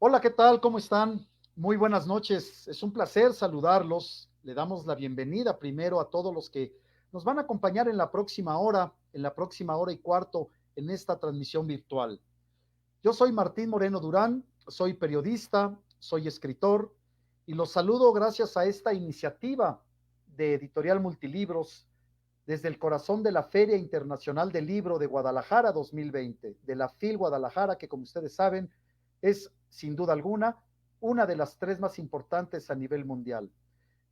Hola, ¿qué tal? ¿Cómo están? Muy buenas noches. Es un placer saludarlos. Le damos la bienvenida primero a todos los que nos van a acompañar en la próxima hora y cuarto en esta transmisión virtual. Yo soy Martín Moreno Durán, soy periodista, soy escritor y los saludo gracias a esta iniciativa de Editorial Multilibros desde el corazón de la Feria Internacional del Libro de Guadalajara 2020, de la FIL Guadalajara, que como ustedes saben es sin duda alguna una de las tres más importantes a nivel mundial.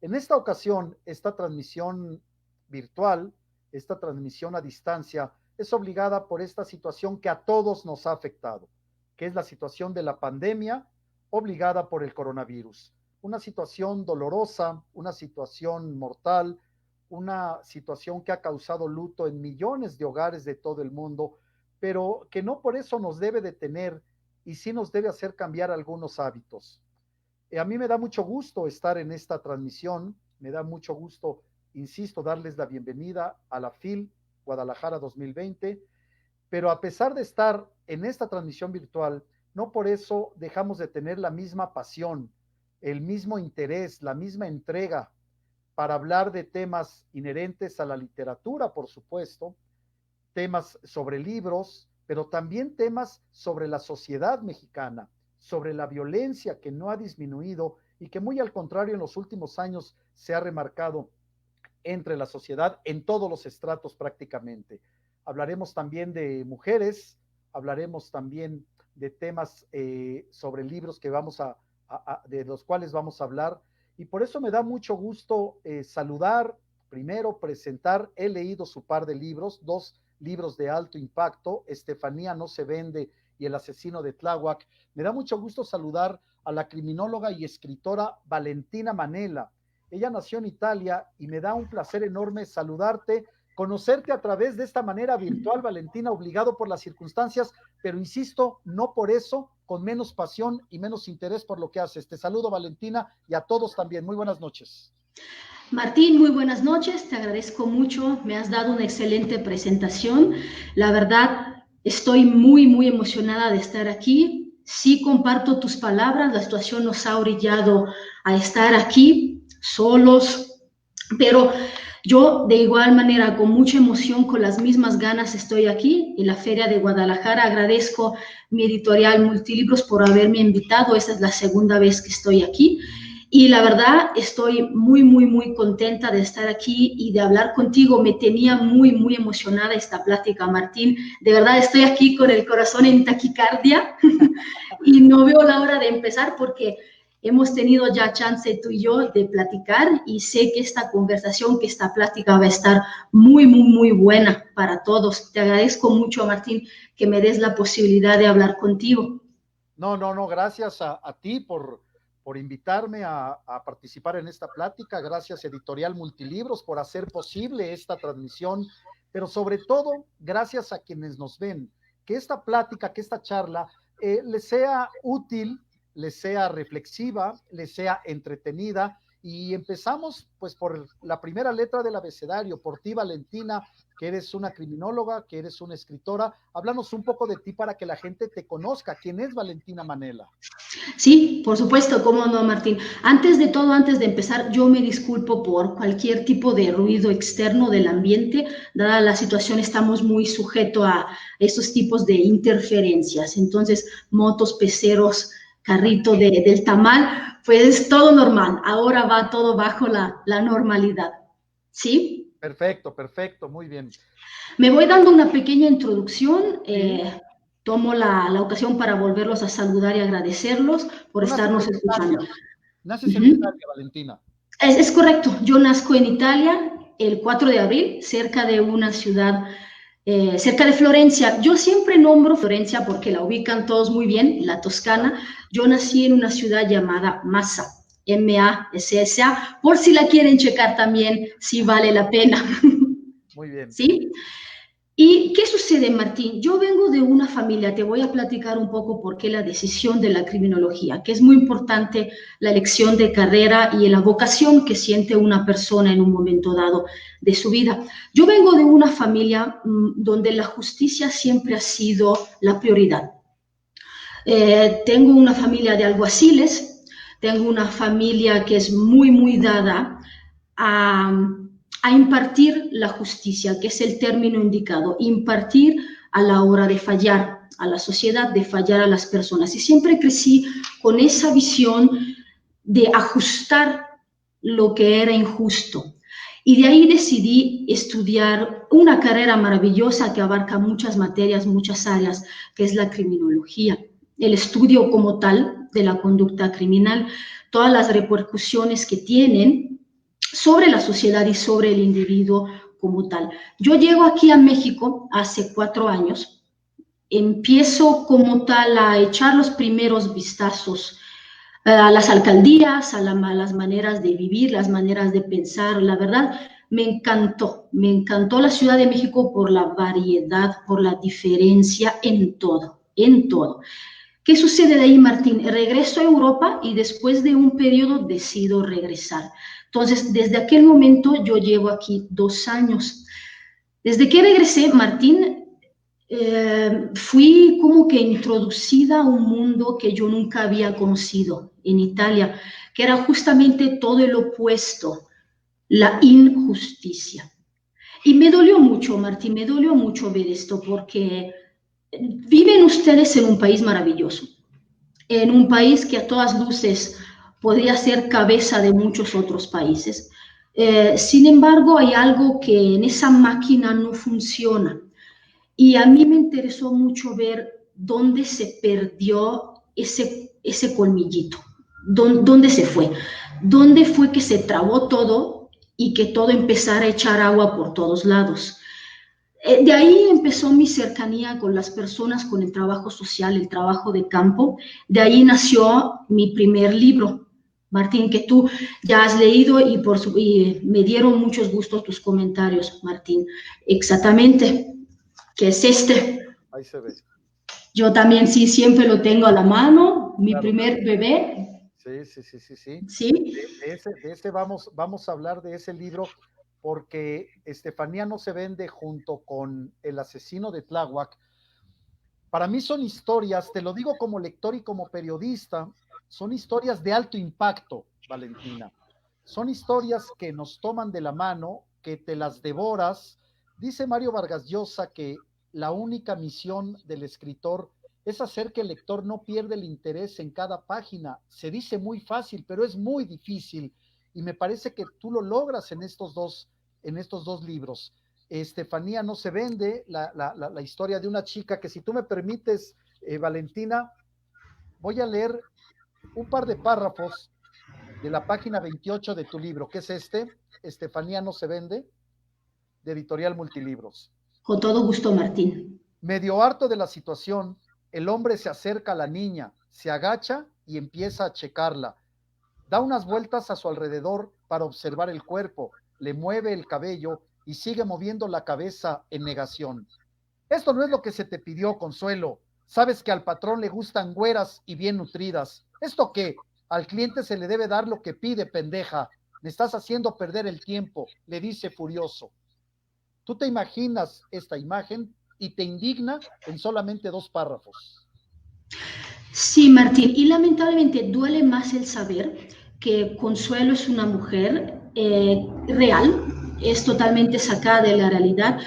En esta ocasión, esta transmisión virtual, esta transmisión a distancia, es obligada por esta situación que a todos nos ha afectado, que es la situación de la pandemia obligada por el coronavirus. Una situación dolorosa, una situación mortal, una situación que ha causado luto en millones de hogares de todo el mundo, pero que no por eso nos debe detener y sí nos debe hacer cambiar algunos hábitos. A mí me da mucho gusto estar en esta transmisión, me da mucho gusto, insisto, darles la bienvenida a la FIL Guadalajara 2020, pero a pesar de estar en esta transmisión virtual, no por eso dejamos de tener la misma pasión, el mismo interés, la misma entrega para hablar de temas inherentes a la literatura, por supuesto, temas sobre libros, pero también temas sobre la sociedad mexicana, sobre la violencia que no ha disminuido y que muy al contrario en los últimos años se ha remarcado entre la sociedad en todos los estratos prácticamente. Hablaremos también de mujeres, hablaremos también de temas sobre libros que de los cuales vamos a hablar, y por eso me da mucho gusto saludar, primero presentar, he leído su par de libros, dos libros de alto impacto, Estefanía no se vende y El asesino de Tláhuac. Me da mucho gusto saludar a la criminóloga y escritora Valentina Manela. Ella nació en Italia y me da un placer enorme saludarte, conocerte a través de esta manera virtual, Valentina, obligado por las circunstancias, pero insisto, no por eso, con menos pasión y menos interés por lo que haces. Te saludo, Valentina, y a todos también. Muy buenas noches. Martín, muy buenas noches, te agradezco mucho, me has dado una excelente presentación. La verdad, estoy muy emocionada de estar aquí. Sí comparto tus palabras, la situación nos ha orillado a estar aquí solos, pero yo de igual manera, con mucha emoción, con las mismas ganas, estoy aquí en la Feria de Guadalajara. Agradezco mi editorial Multilibros por haberme invitado, esta es la segunda vez que estoy aquí. Y la verdad, estoy muy contenta de estar aquí y de hablar contigo. Me tenía muy emocionada esta plática, Martín. De verdad, estoy aquí con el corazón en taquicardia y no veo la hora de empezar porque hemos tenido ya chance tú y yo de platicar y sé que esta conversación, que esta plática va a estar muy buena para todos. Te agradezco mucho, Martín, que me des la posibilidad de hablar contigo. No, gracias a ti por invitarme a participar en esta plática, gracias Editorial Multilibros por hacer posible esta transmisión, pero sobre todo gracias a quienes nos ven, que esta plática, que esta charla les sea útil, les sea reflexiva, les sea entretenida, y empezamos pues por la primera letra del abecedario, por ti, Valentina, que eres una criminóloga, que eres una escritora. Háblanos un poco de ti para que la gente te conozca. ¿Quién es Valentina Manela? Sí, por supuesto, cómo no, Martín. Antes de todo, antes de empezar, yo me disculpo por cualquier tipo de ruido externo del ambiente. Dada la situación, estamos muy sujetos a estos tipos de interferencias. Entonces, motos, peceros, carrito del tamal, pues todo normal. Ahora va todo bajo la normalidad. ¿Sí? Perfecto, muy bien. Me voy dando una pequeña introducción. Sí, Tomo la ocasión para volverlos a saludar y agradecerlos por tú estarnos escuchando. naces en Uh-huh. Italia, Valentina. Es correcto, yo nazco en Italia el 4 de abril, cerca de una ciudad, cerca de Florencia. Yo siempre nombro Florencia porque la ubican todos muy bien, la Claro. Toscana. Yo nací en una ciudad llamada Massa, Massa, por si la quieren checar también, si vale la pena. Muy bien. ¿Sí? ¿Y qué sucede, Martín? Yo vengo de una familia, te voy a platicar un poco por qué la decisión de la criminología, que es muy importante la elección de carrera y la vocación que siente una persona en un momento dado de su vida. Yo vengo de una familia donde la justicia siempre ha sido la prioridad. Tengo una familia de alguaciles, tengo una familia que es muy, muy dada a impartir la justicia, que es el término indicado, impartir a la hora de fallar a la sociedad, de fallar a las personas. Y siempre crecí con esa visión de ajustar lo que era injusto. Y de ahí decidí estudiar una carrera maravillosa que abarca muchas materias, muchas áreas, que es la criminología. El estudio como tal de la conducta criminal, todas las repercusiones que tienen sobre la sociedad y sobre el individuo como tal. Yo llego aquí a México hace 4 años, empiezo como tal a echar los primeros vistazos a las alcaldías, a las maneras de vivir, las maneras de pensar. La verdad, me encantó la Ciudad de México por la variedad, por la diferencia en todo, en todo. ¿Qué sucede de ahí, Martín? Regreso a Europa y después de un periodo decido regresar. Entonces, desde aquel momento yo llevo aquí 2 años. Desde que regresé, Martín, fui como que introducida a un mundo que yo nunca había conocido en Italia, que era justamente todo el opuesto, la injusticia. Y me dolió mucho, Martín, me dolió mucho ver esto, porque viven ustedes en un país maravilloso, en un país que a todas luces podría ser cabeza de muchos otros países. Sin embargo, hay algo que en esa máquina no funciona. Y a mí me interesó mucho ver dónde se perdió ese colmillito, dónde se fue, dónde fue que se trabó todo y que todo empezara a echar agua por todos lados. De ahí empezó mi cercanía con las personas, con el trabajo social, el trabajo de campo. De ahí nació mi primer libro, Martín, que tú ya has leído y me dieron muchos gustos tus comentarios, Martín. Exactamente, que es este. Ahí se ve. Yo también sí, siempre lo tengo a la mano, mi Claro. primer bebé. Sí, sí, sí, sí, sí. Sí. De ese vamos a hablar de ese libro porque Estefanía no se vende junto con El asesino de Tláhuac. Para mí son historias, te lo digo como lector y como periodista, son historias de alto impacto, Valentina. Son historias que nos toman de la mano, que te las devoras. Dice Mario Vargas Llosa que la única misión del escritor es hacer que el lector no pierda el interés en cada página. Se dice muy fácil, pero es muy difícil. Y me parece que tú lo logras en estos dos libros. Estefanía no se vende, la historia de una chica que, si tú me permites, Valentina, voy a leer un par de párrafos de la página 28 de tu libro, que es Estefanía no se vende, de Editorial Multilibros. Con todo gusto, Martín. Medio harto de la situación, el hombre se acerca a la niña, se agacha y empieza a checarla. Da unas vueltas a su alrededor para observar el cuerpo, le mueve el cabello y sigue moviendo la cabeza en negación. Esto no es lo que se te pidió, Consuelo. Sabes que al patrón le gustan güeras y bien nutridas. ¿Esto qué? Al cliente se le debe dar lo que pide, pendeja. Me estás haciendo perder el tiempo, le dice furioso. Tú te imaginas esta imagen y te indigna en solamente 2 párrafos. Sí, Martín, y lamentablemente duele más el saber que Consuelo es una mujer real, es totalmente sacada de la realidad.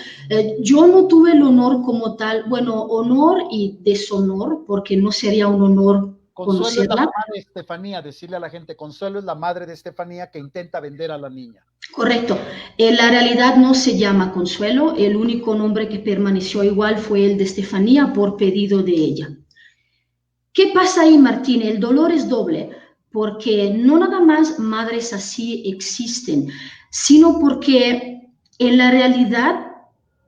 Yo no tuve el honor como tal, bueno, honor y deshonor, porque no sería un honor Consuelo conocerla. Es la mamá de Estefanía, decirle a la gente, Consuelo es la madre de Estefanía que intenta vender a la niña. Correcto. La realidad no se llama Consuelo, el único nombre que permaneció igual fue el de Estefanía por pedido de ella. ¿Qué pasa ahí, Martín? El dolor es doble, porque no nada más madres así existen, sino porque en la realidad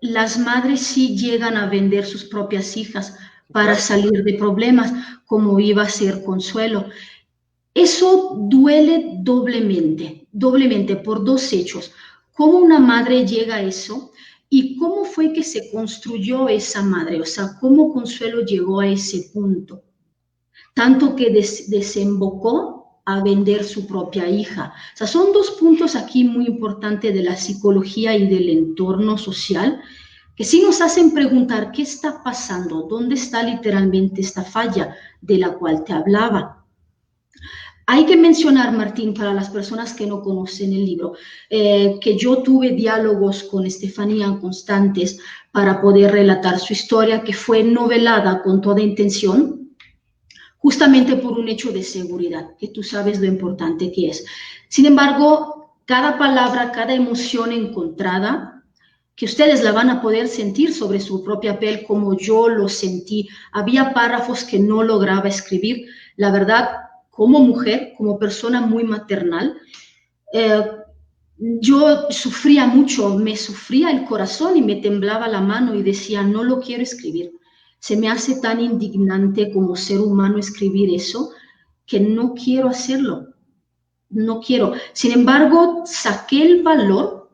las madres sí llegan a vender sus propias hijas para salir de problemas, como iba a ser Consuelo. Eso duele doblemente por 2 hechos. ¿Cómo una madre llega a eso? ¿Y cómo fue que se construyó esa madre? O sea, ¿cómo Consuelo llegó a ese punto? Tanto que desembocó a vender su propia hija. O sea, son 2 puntos aquí muy importantes de la psicología y del entorno social que sí nos hacen preguntar qué está pasando, dónde está literalmente esta falla de la cual te hablaba. Hay que mencionar, Martín, para las personas que no conocen el libro, que yo tuve diálogos con Estefanía constantes para poder relatar su historia, que fue novelada con toda intención, justamente por un hecho de seguridad, que tú sabes lo importante que es. Sin embargo, cada palabra, cada emoción encontrada, que ustedes la van a poder sentir sobre su propia piel como yo lo sentí. Había párrafos que no lograba escribir. La verdad, como mujer, como persona muy maternal, yo sufría mucho, me sufría el corazón y me temblaba la mano y decía, no lo quiero escribir. Se me hace tan indignante como ser humano escribir eso que no quiero hacerlo. No quiero. Sin embargo, saqué el valor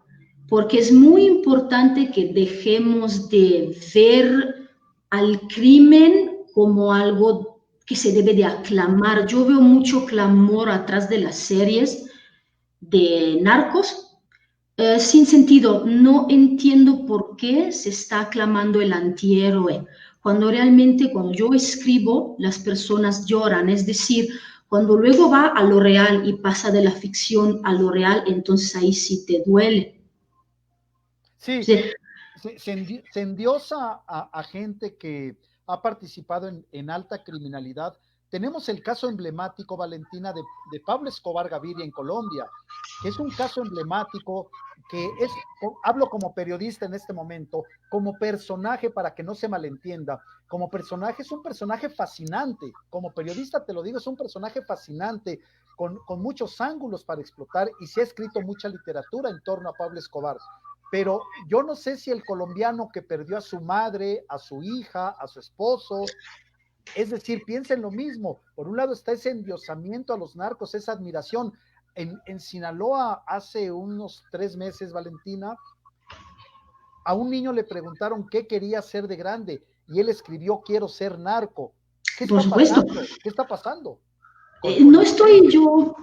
porque es muy importante que dejemos de ver al crimen como algo que se debe de aclamar. Yo veo mucho clamor atrás de las series de narcos, sin sentido. No entiendo por qué se está aclamando el antihéroe, cuando realmente cuando yo escribo las personas lloran, es decir, cuando luego va a lo real y pasa de la ficción a lo real, entonces ahí sí te duele. Sí, Sí, se endiosa a gente que ha participado en alta criminalidad. Tenemos el caso emblemático, Valentina, de Pablo Escobar Gaviria en Colombia, que es un caso emblemático que es, hablo como periodista en este momento, como personaje, para que no se malentienda, como personaje es un personaje fascinante, como periodista te lo digo, es un personaje fascinante, con muchos ángulos para explotar, y se ha escrito mucha literatura en torno a Pablo Escobar. Pero yo no sé si el colombiano que perdió a su madre, a su hija, a su esposo, es decir, piensen lo mismo. Por un lado está ese endiosamiento a los narcos, esa admiración. En Sinaloa, hace unos 3 meses, Valentina, a un niño le preguntaron qué quería ser de grande y él escribió, quiero ser narco. ¿Qué por está supuesto. pasando? ¿Qué está pasando con No la estoy gente? yo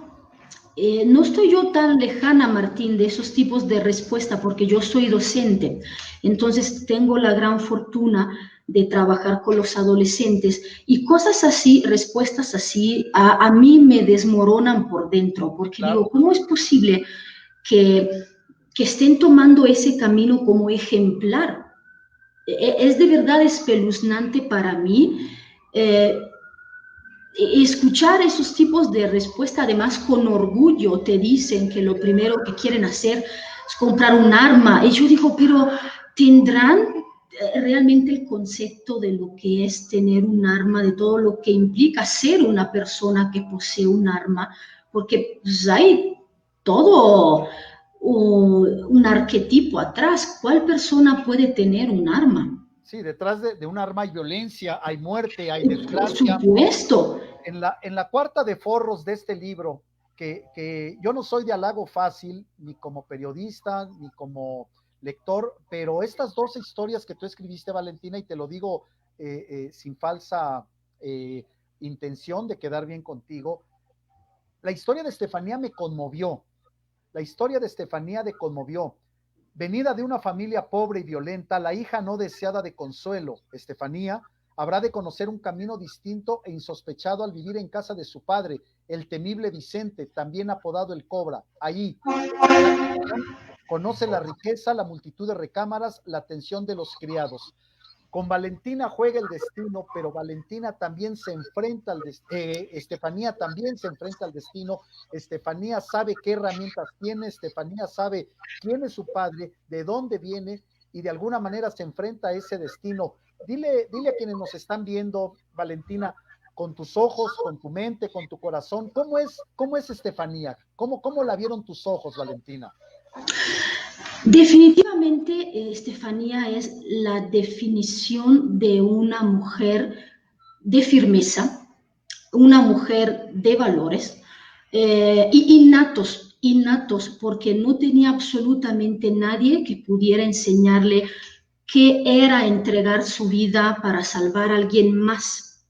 no estoy yo tan lejana, Martín, de esos tipos de respuesta porque yo soy docente. Entonces tengo la gran fortuna de trabajar con los adolescentes y cosas así, respuestas así, a mí me desmoronan por dentro porque digo, Claro. ¿cómo es posible que, que estén tomando ese camino como ejemplar? Es de verdad espeluznante para mí. Eh, Escuchar esos tipos de respuesta, además con orgullo, te dicen que lo primero que quieren hacer es comprar un arma. Y yo digo, pero ¿tendrán realmente el concepto de lo que es tener un arma, de todo lo que implica ser una persona que posee un arma? Porque pues, hay todo un arquetipo atrás. ¿Cuál persona puede tener un arma? Sí, detrás de un arma hay violencia, hay muerte, hay Por desgracia. supuesto. En la cuarta de forros de este libro, que yo no soy de halago fácil, ni como periodista, ni como lector, pero estas dos historias que tú escribiste, Valentina, y te lo digo sin falsa eh, intención de quedar bien contigo, la historia de Estefanía me conmovió, la historia de Estefanía me conmovió. Venida de una familia pobre y violenta, la hija no deseada de Consuelo, Estefanía, habrá de conocer un camino distinto e insospechado al vivir en casa de su padre, el temible Vicente, también apodado el Cobra. Allí conoce la riqueza, la multitud de recámaras, la atención de los criados. Con Valentina juega el destino, pero Valentina también se enfrenta al Estefanía también se enfrenta al destino. Estefanía sabe qué herramientas tiene, Estefanía sabe quién es su padre, de dónde viene, y de alguna manera se enfrenta a ese destino. Dile a quienes nos están viendo, Valentina, con tus ojos, con tu mente, con tu corazón, ¿cómo es Estefanía? ¿Cómo la vieron tus ojos, Valentina? Definitivamente, Estefanía es la definición de una mujer de firmeza, una mujer de valores innatos, porque no tenía absolutamente nadie que pudiera enseñarle qué era entregar su vida para salvar a alguien más.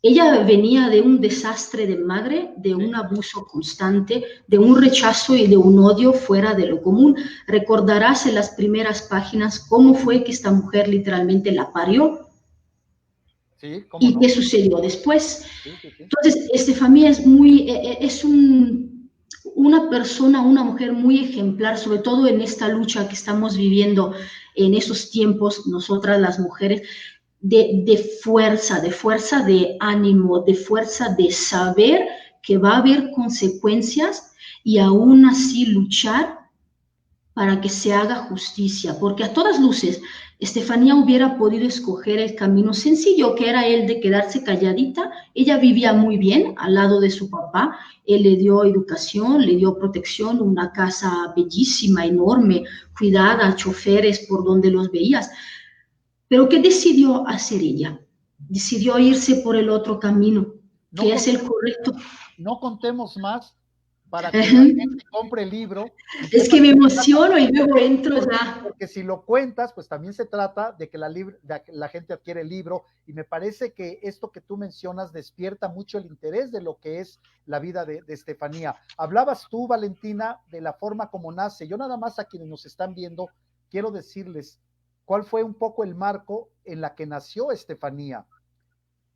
Ella venía de un desastre de madre, de un abuso constante, de un rechazo y de un odio fuera de lo común. Recordarás en las primeras páginas cómo fue que esta mujer literalmente la parió Sí, cómo y qué no. sucedió después. Sí, sí, sí. Entonces, Estefanía es una persona, una mujer muy ejemplar, sobre todo en esta lucha que estamos viviendo en esos tiempos, nosotras las mujeres, de fuerza de ánimo, de fuerza de saber que va a haber consecuencias y aún así luchar para que se haga justicia, porque a todas luces Estefanía hubiera podido escoger el camino sencillo, que era el de quedarse calladita. Ella vivía muy bien al lado de su papá, él le dio educación, le dio protección, una casa bellísima, enorme, cuidada, choferes por donde los veías. Pero ¿qué decidió hacer ella? Decidió irse por el otro camino, No, que es el correcto. no contemos más para que la Uh-huh. gente compre el libro y Es sepa que de me qué se trata. emociono y luego entro Porque, ya. porque si lo cuentas, pues también se trata de que la gente adquiere el libro y me parece que esto que tú mencionas despierta mucho el interés de lo que es la vida de Estefanía. Hablabas tú, Valentina, de la forma como nace. Yo nada más a quienes nos están viendo quiero decirles cuál fue un poco el marco en la que nació Estefanía.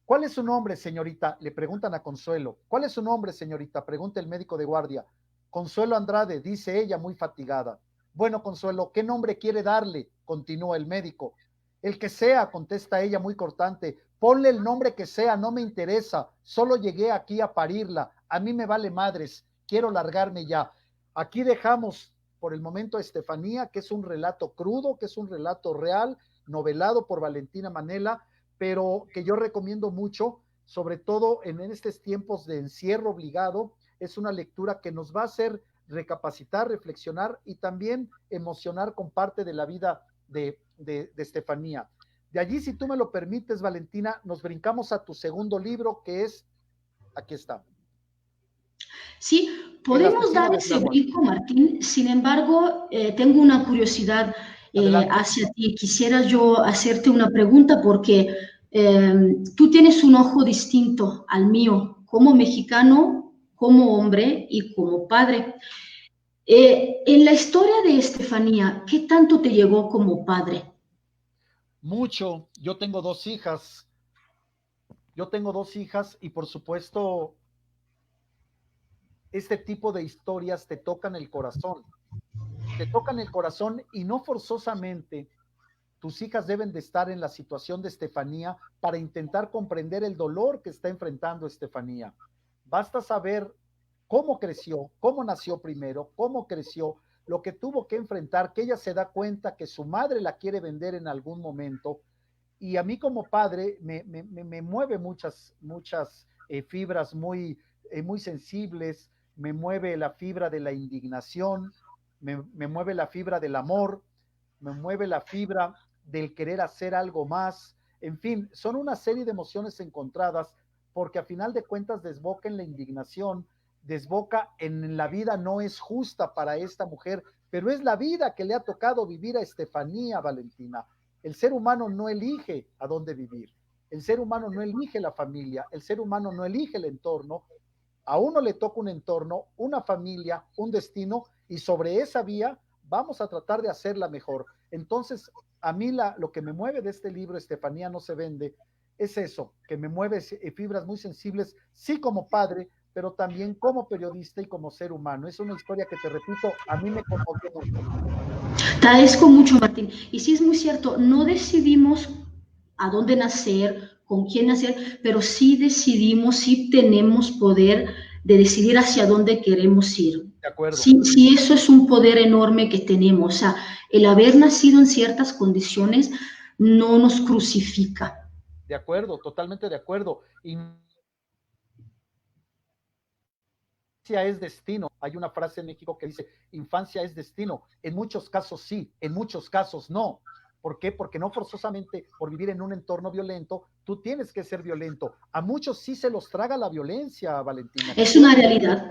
¿Cuál es su nombre, señorita? Le preguntan a Consuelo. ¿Cuál es su nombre, señorita? Pregunta el médico de guardia. Consuelo Andrade, dice ella muy fatigada. Bueno, Consuelo, ¿qué nombre quiere darle? Continúa el médico. El que sea, contesta ella muy cortante. Ponle el nombre que sea, no me interesa. Solo llegué aquí a parirla. A mí me vale madres. Quiero largarme ya. Aquí dejamos por el momento a Estefanía, que es un relato crudo, que es un relato real, novelado por Valentina Manela, pero que yo recomiendo mucho, sobre todo en estos tiempos de encierro obligado. Es una lectura que nos va a hacer recapacitar, reflexionar y también emocionar con parte de la vida de Estefanía. De allí, si tú me lo permites, Valentina, nos brincamos a tu segundo libro, que es, aquí está, Sí, El podemos asesino dar de ese Tláhuac. brinco, Martín. Sin embargo, tengo una curiosidad Adelante. hacia ti. Quisiera yo hacerte una pregunta porque tú tienes un ojo distinto al mío, como mexicano, como hombre y como padre. En la historia de Estefanía, ¿qué tanto te llegó como padre? Mucho. Yo tengo dos hijas y por supuesto este tipo de historias te tocan el corazón y no forzosamente tus hijas deben de estar en la situación de Estefanía para intentar comprender el dolor que está enfrentando Estefanía. Basta saber cómo creció, cómo nació primero, cómo creció, lo que tuvo que enfrentar, que ella se da cuenta que su madre la quiere vender en algún momento. Y a mí como padre me mueve muchas fibras muy sensibles, me mueve la fibra de la indignación, me mueve la fibra del amor, me mueve la fibra del querer hacer algo más. En fin, son una serie de emociones encontradas porque a final de cuentas desboca en la indignación, desboca en la vida no es justa para esta mujer, pero es la vida que le ha tocado vivir a Estefanía, Valentina. El ser humano no elige a dónde vivir. El ser humano no elige la familia, el ser humano no elige el entorno. A uno le toca un entorno, una familia, un destino, y sobre esa vía vamos a tratar de hacerla mejor. Entonces, a mí lo que me mueve de este libro, Estefanía no se vende, es eso, que me mueve fibras muy sensibles, sí como padre, pero también como periodista y como ser humano. Es una historia que, te repito, a mí me conmovió mucho. Te agradezco mucho, Martín. Y sí es muy cierto, no decidimos a dónde nacer, con quién nacer, pero sí decidimos, sí tenemos poder de decidir hacia dónde queremos ir. De acuerdo, Sí, sí, eso es un poder enorme que tenemos. O sea, el haber nacido en ciertas condiciones no nos crucifica. de acuerdo, totalmente de acuerdo. Y infancia es destino. Hay una frase en México que dice, infancia es destino. En muchos casos sí, en muchos casos no. ¿Por qué? Porque no forzosamente por vivir en un entorno violento, tú tienes que ser violento. A muchos sí se los traga la violencia, Valentina. Es una realidad.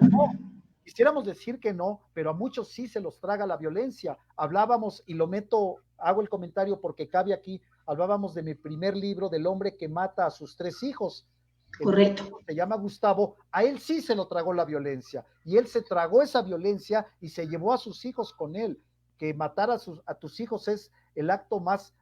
Quisiéramos decir que no, pero a muchos sí se los traga la violencia. Hablábamos, y lo meto, hago el comentario porque cabe aquí, hablábamos de mi primer libro, del hombre que mata a sus tres hijos. Correcto. Se llama Gustavo, a él sí se lo tragó la violencia, y él se tragó esa violencia y se llevó a sus hijos con él, que matar a tus hijos es el acto más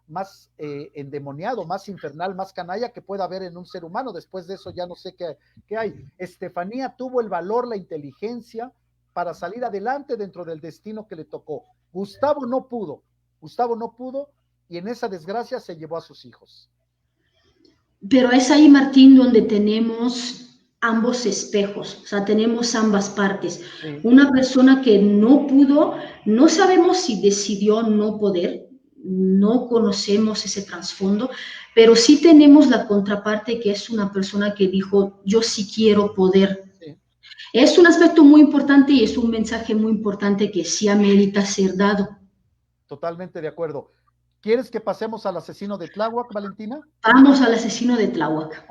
endemoniado, más infernal, más canalla que pueda haber en un ser humano. Después de eso ya no sé qué hay. Estefanía tuvo el valor, la inteligencia para salir adelante dentro del destino que le tocó. Gustavo no pudo y en esa desgracia se llevó a sus hijos. Pero es ahí, Martín, donde tenemos ambos espejos, o sea, tenemos ambas partes. Sí. Una persona que no pudo, no sabemos si decidió no poder, no conocemos ese trasfondo, pero sí tenemos la contraparte, que es una persona que dijo, yo sí quiero poder. Sí. Es un aspecto muy importante y es un mensaje muy importante que sí amerita ser dado. Totalmente de acuerdo. ¿Quieres que pasemos al asesino de Tláhuac, Valentina? Vamos al asesino de Tláhuac.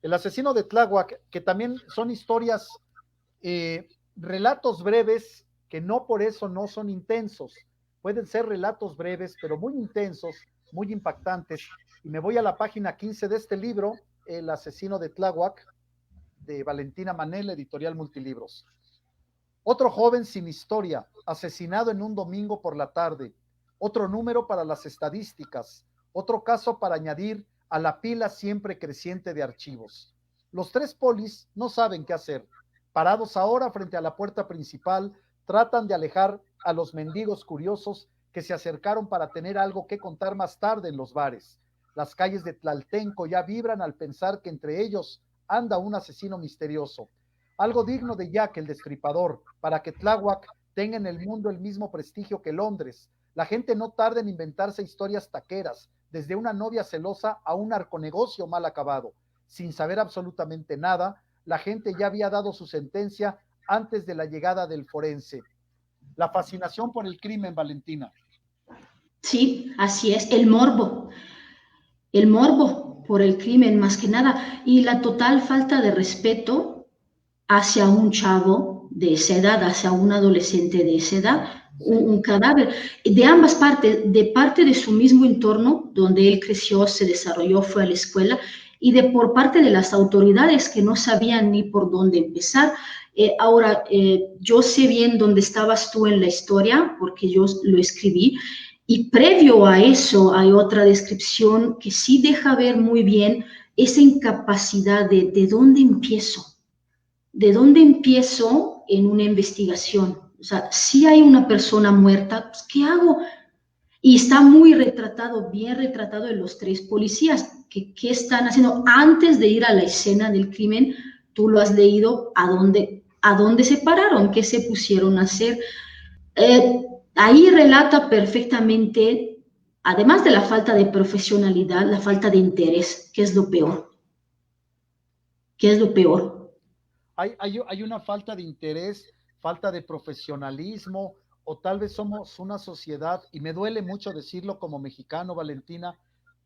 El asesino de Tláhuac, que también son historias, relatos breves, que no por eso no son intensos. Pueden ser relatos breves, pero muy intensos, muy impactantes. Y me voy a la página 15 de este libro, El asesino de Tláhuac, de Valentina Manel, editorial Multilibros. Otro joven sin historia, asesinado en un domingo por la tarde. Otro número para las estadísticas, otro caso para añadir a la pila siempre creciente de archivos. Los tres polis no saben qué hacer. Parados ahora frente a la puerta principal, tratan de alejar a los mendigos curiosos que se acercaron para tener algo que contar más tarde en los bares. Las calles de Tlaltenco ya vibran al pensar que entre ellos anda un asesino misterioso. Algo digno de Jack el Destripador, para que Tláhuac tenga en el mundo el mismo prestigio que Londres. La gente no tarda en inventarse historias taqueras, desde una novia celosa a un narconegocio mal acabado. Sin saber absolutamente nada, la gente ya había dado su sentencia antes de la llegada del forense. La fascinación por el crimen, Valentina. Sí, así es, el morbo por el crimen más que nada, y la total falta de respeto hacia un chavo de esa edad, hacia un adolescente de esa edad, un cadáver, de ambas partes, de parte de su mismo entorno, donde él creció, se desarrolló, fue a la escuela, y de por parte de las autoridades que no sabían ni por dónde empezar. Ahora, yo sé bien dónde estabas tú en la historia, porque yo lo escribí, y previo a eso hay otra descripción que sí deja ver muy bien esa incapacidad de dónde empiezo. ¿De dónde empiezo en una investigación? O sea, si hay una persona muerta, pues, ¿qué hago? Y está muy retratado, bien retratado en los tres policías. ¿Qué están haciendo antes de ir a la escena del crimen? Tú lo has leído, ¿a dónde se pararon? ¿Qué se pusieron a hacer? Ahí relata perfectamente, además de la falta de profesionalidad, la falta de interés, que es lo peor. ¿Qué es lo peor? Hay una falta de interés, falta de profesionalismo, o tal vez somos una sociedad, y me duele mucho decirlo como mexicano, Valentina,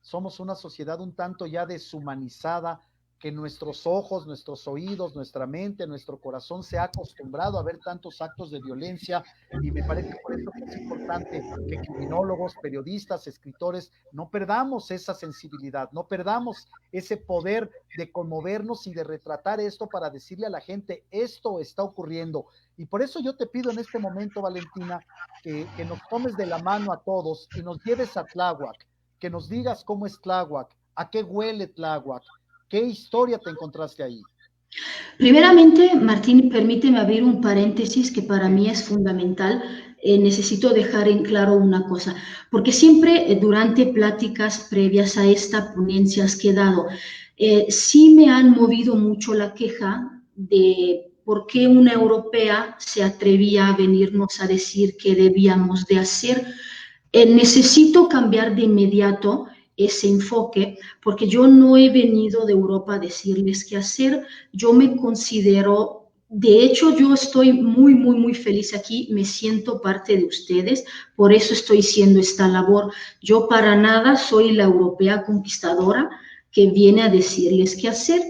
somos una sociedad un tanto ya deshumanizada, que nuestros ojos, nuestros oídos, nuestra mente, nuestro corazón se ha acostumbrado a ver tantos actos de violencia, y me parece por eso que es importante que criminólogos, periodistas, escritores, no perdamos esa sensibilidad, no perdamos ese poder de conmovernos y de retratar esto para decirle a la gente, esto está ocurriendo. Y por eso yo te pido en este momento, Valentina, que nos tomes de la mano a todos y nos lleves a Tláhuac, que nos digas cómo es Tláhuac, a qué huele Tláhuac, ¿qué historia te encontraste ahí? Primeramente, Martín, permíteme abrir un paréntesis que para mí es fundamental. Necesito dejar en claro una cosa, porque siempre durante pláticas previas a esta ponencia que he dado, sí me han movido mucho la queja de por qué una europea se atrevía a venirnos a decir qué debíamos de hacer. Necesito cambiar de inmediato ese enfoque, porque yo no he venido de Europa a decirles qué hacer. Yo me considero, de hecho, yo estoy muy, muy, muy feliz aquí, me siento parte de ustedes, por eso estoy haciendo esta labor. Yo para nada soy la europea conquistadora que viene a decirles qué hacer.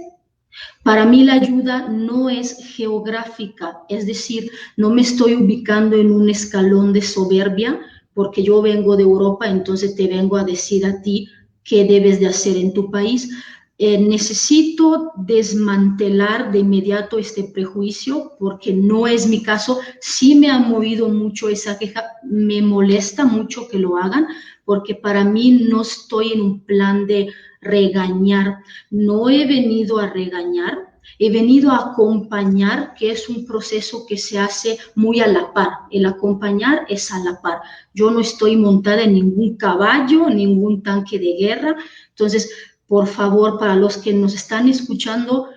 Para mí la ayuda no es geográfica, es decir, no me estoy ubicando en un escalón de soberbia, porque yo vengo de Europa, entonces te vengo a decir a ti qué debes de hacer en tu país. necesito desmantelar de inmediato este prejuicio porque no es mi caso. Sí me ha movido mucho esa queja, me molesta mucho que lo hagan porque para mí no estoy en un plan de regañar, no he venido a regañar, he venido a acompañar, que es un proceso que se hace muy a la par. El acompañar es a la par. Yo no estoy montada en ningún caballo, ningún tanque de guerra. Entonces, por favor, para los que nos están escuchando,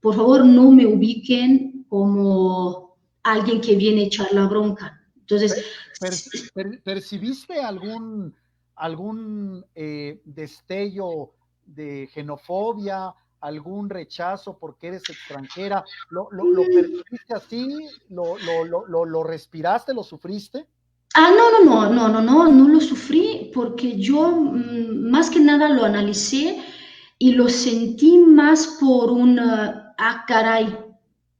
por favor, no me ubiquen como alguien que viene a echar la bronca. Entonces, ¿Percibiste algún destello de xenofobia, algún rechazo porque eres extranjera? ¿Lo percibiste así? ¿Lo respiraste? ¿Lo sufriste? No lo sufrí porque yo más que nada lo analicé y lo sentí más por caray,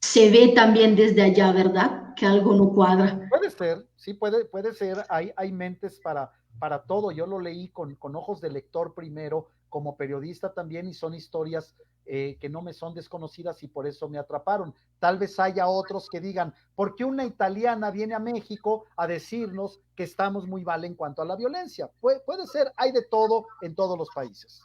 se ve también desde allá, ¿verdad? Que algo no cuadra. Puede ser, sí, puede ser, hay mentes para todo. Yo lo leí con ojos de lector primero, como periodista también, y son historias que no me son desconocidas y por eso me atraparon. Tal vez haya otros que digan, ¿por qué una italiana viene a México a decirnos que estamos muy mal en cuanto a la violencia? Puede ser, hay de todo en todos los países.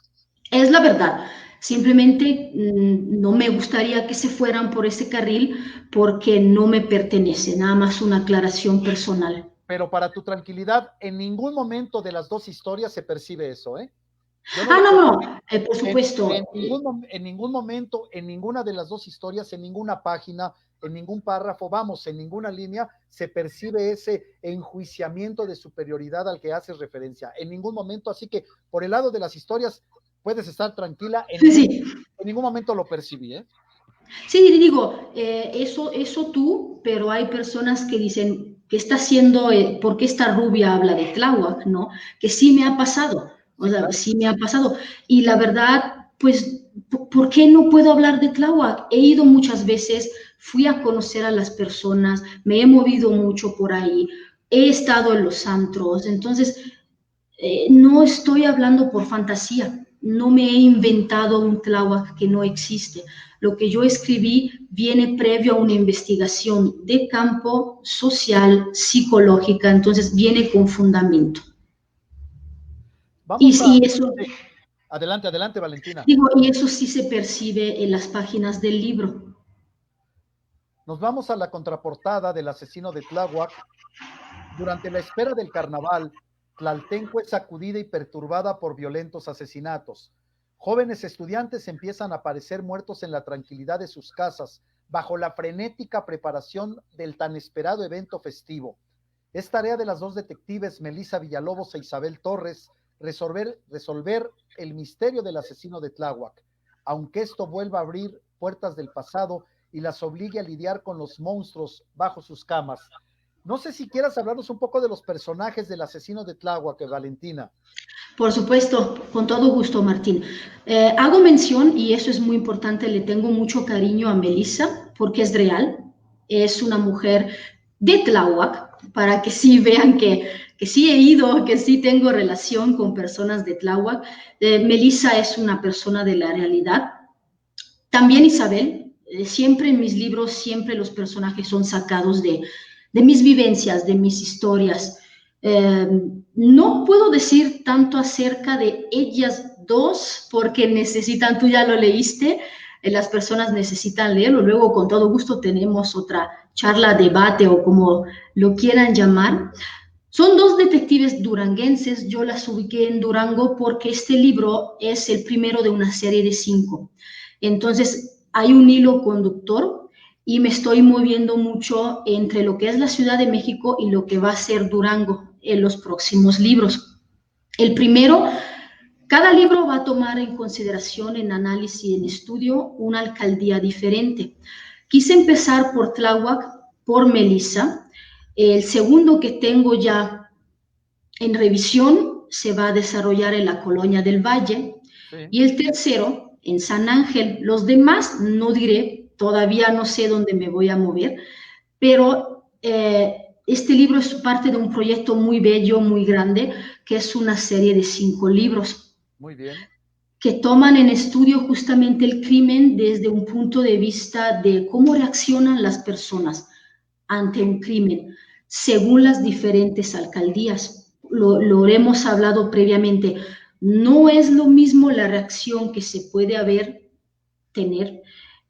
Es la verdad. Simplemente no me gustaría que se fueran por ese carril porque no me pertenece, nada más una aclaración personal. Pero para tu tranquilidad, en ningún momento de las dos historias se percibe eso, ¿eh? Por supuesto. En ningún momento, en ninguna de las dos historias, en ninguna página, en ningún párrafo, vamos, en ninguna línea, se percibe ese enjuiciamiento de superioridad al que haces referencia. En ningún momento, así que por el lado de las historias, puedes estar tranquila. En ningún momento lo percibí, ¿eh? Sí, digo, eso tú, pero hay personas que dicen que está haciendo, ¿por qué esta rubia habla de Tláhuac, no? Que sí me ha pasado, o sea, claro. Sí me ha pasado. Y la verdad, pues, ¿por qué no puedo hablar de Tláhuac? He ido muchas veces, fui a conocer a las personas, me he movido mucho por ahí, he estado en los antros, entonces, no estoy hablando por fantasía, no me he inventado un Tláhuac que no existe. Lo que yo escribí viene previo a una investigación de campo social, psicológica, entonces viene con fundamento. Y eso, adelante, Valentina. Digo, y eso sí se percibe en las páginas del libro. Nos vamos a la contraportada del asesino de Tláhuac. Durante la espera del carnaval, Tlaltenco es sacudida y perturbada por violentos asesinatos. Jóvenes estudiantes empiezan a aparecer muertos en la tranquilidad de sus casas, bajo la frenética preparación del tan esperado evento festivo. Es tarea de las dos detectives, Melissa Villalobos e Isabel Torres, resolver el misterio del asesino de Tláhuac, aunque esto vuelva a abrir puertas del pasado y las obligue a lidiar con los monstruos bajo sus camas. No sé si quieras hablarnos un poco de los personajes del asesino de Tláhuac, Valentina. Por supuesto, con todo gusto, Martín. Hago mención, y eso es muy importante, le tengo mucho cariño a Melissa, porque es real, es una mujer de Tláhuac, para que sí vean que sí he ido, que sí tengo relación con personas de Tláhuac. Melissa es una persona de la realidad. También Isabel, siempre en mis libros, siempre los personajes son sacados de mis vivencias, de mis historias. No puedo decir tanto acerca de ellas dos porque necesitan, tú ya lo leíste, las personas necesitan leerlo. Luego, con todo gusto, tenemos otra charla, debate o como lo quieran llamar. Son dos detectives duranguenses. Yo las ubiqué en Durango porque este libro es el primero de una serie de 5. Entonces, hay un hilo conductor y me estoy moviendo mucho entre lo que es la Ciudad de México y lo que va a ser Durango en los próximos libros. El primero, cada libro va a tomar en consideración, en análisis, en estudio, una alcaldía diferente. Quise empezar por Tláhuac, por Melissa. El segundo que tengo ya en revisión se va a desarrollar en la Colonia del Valle. Sí. Y el tercero, en San Ángel. Los demás no diré, todavía no sé dónde me voy a mover, pero este libro es parte de un proyecto muy bello, muy grande, que es una serie de 5 libros. Muy bien. que toman en estudio justamente el crimen desde un punto de vista de cómo reaccionan las personas ante un crimen, según las diferentes alcaldías. Lo hemos hablado previamente. No es lo mismo la reacción que se puede tener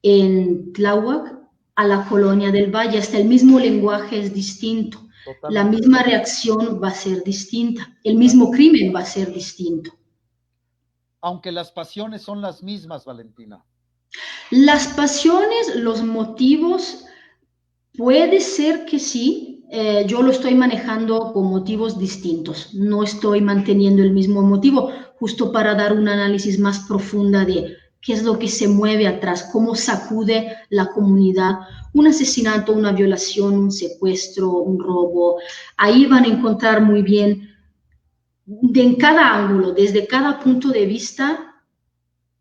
en Tláhuac a la Colonia del Valle. Hasta el mismo lenguaje es distinto. La Totalmente. misma reacción va a ser distinta. El mismo crimen va a ser distinto. Aunque las pasiones son las mismas, Valentina. Las pasiones, los motivos, puede ser que sí. Yo lo estoy manejando con motivos distintos. No estoy manteniendo el mismo motivo, justo para dar un análisis más profunda de qué es lo que se mueve atrás, cómo sacude la comunidad un asesinato, una violación, un secuestro, un robo. Ahí van a encontrar muy bien, en cada ángulo, desde cada punto de vista,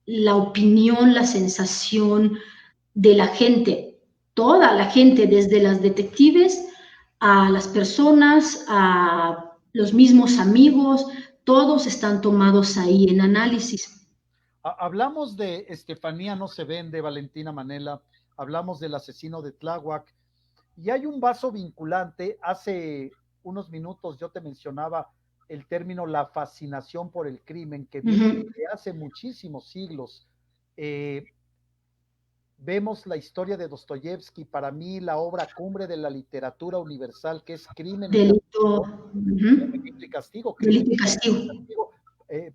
la opinión, la sensación de la gente, toda la gente, desde las detectives a las personas, a los mismos amigos, todos están tomados ahí en análisis. Hablamos de Estefanía no se vende, Valentina Manela, hablamos del asesino de Tláhuac, y hay un vaso vinculante. Hace unos minutos yo te mencionaba el término la fascinación por el crimen, que viene de hace muchísimos siglos. Eh, Vemos la historia de Dostoyevsky, para mí la obra cumbre de la literatura universal, que es Crimen y Delito, Castigo, Delito y Castigo, Crimen delito y y castigo. Castigo.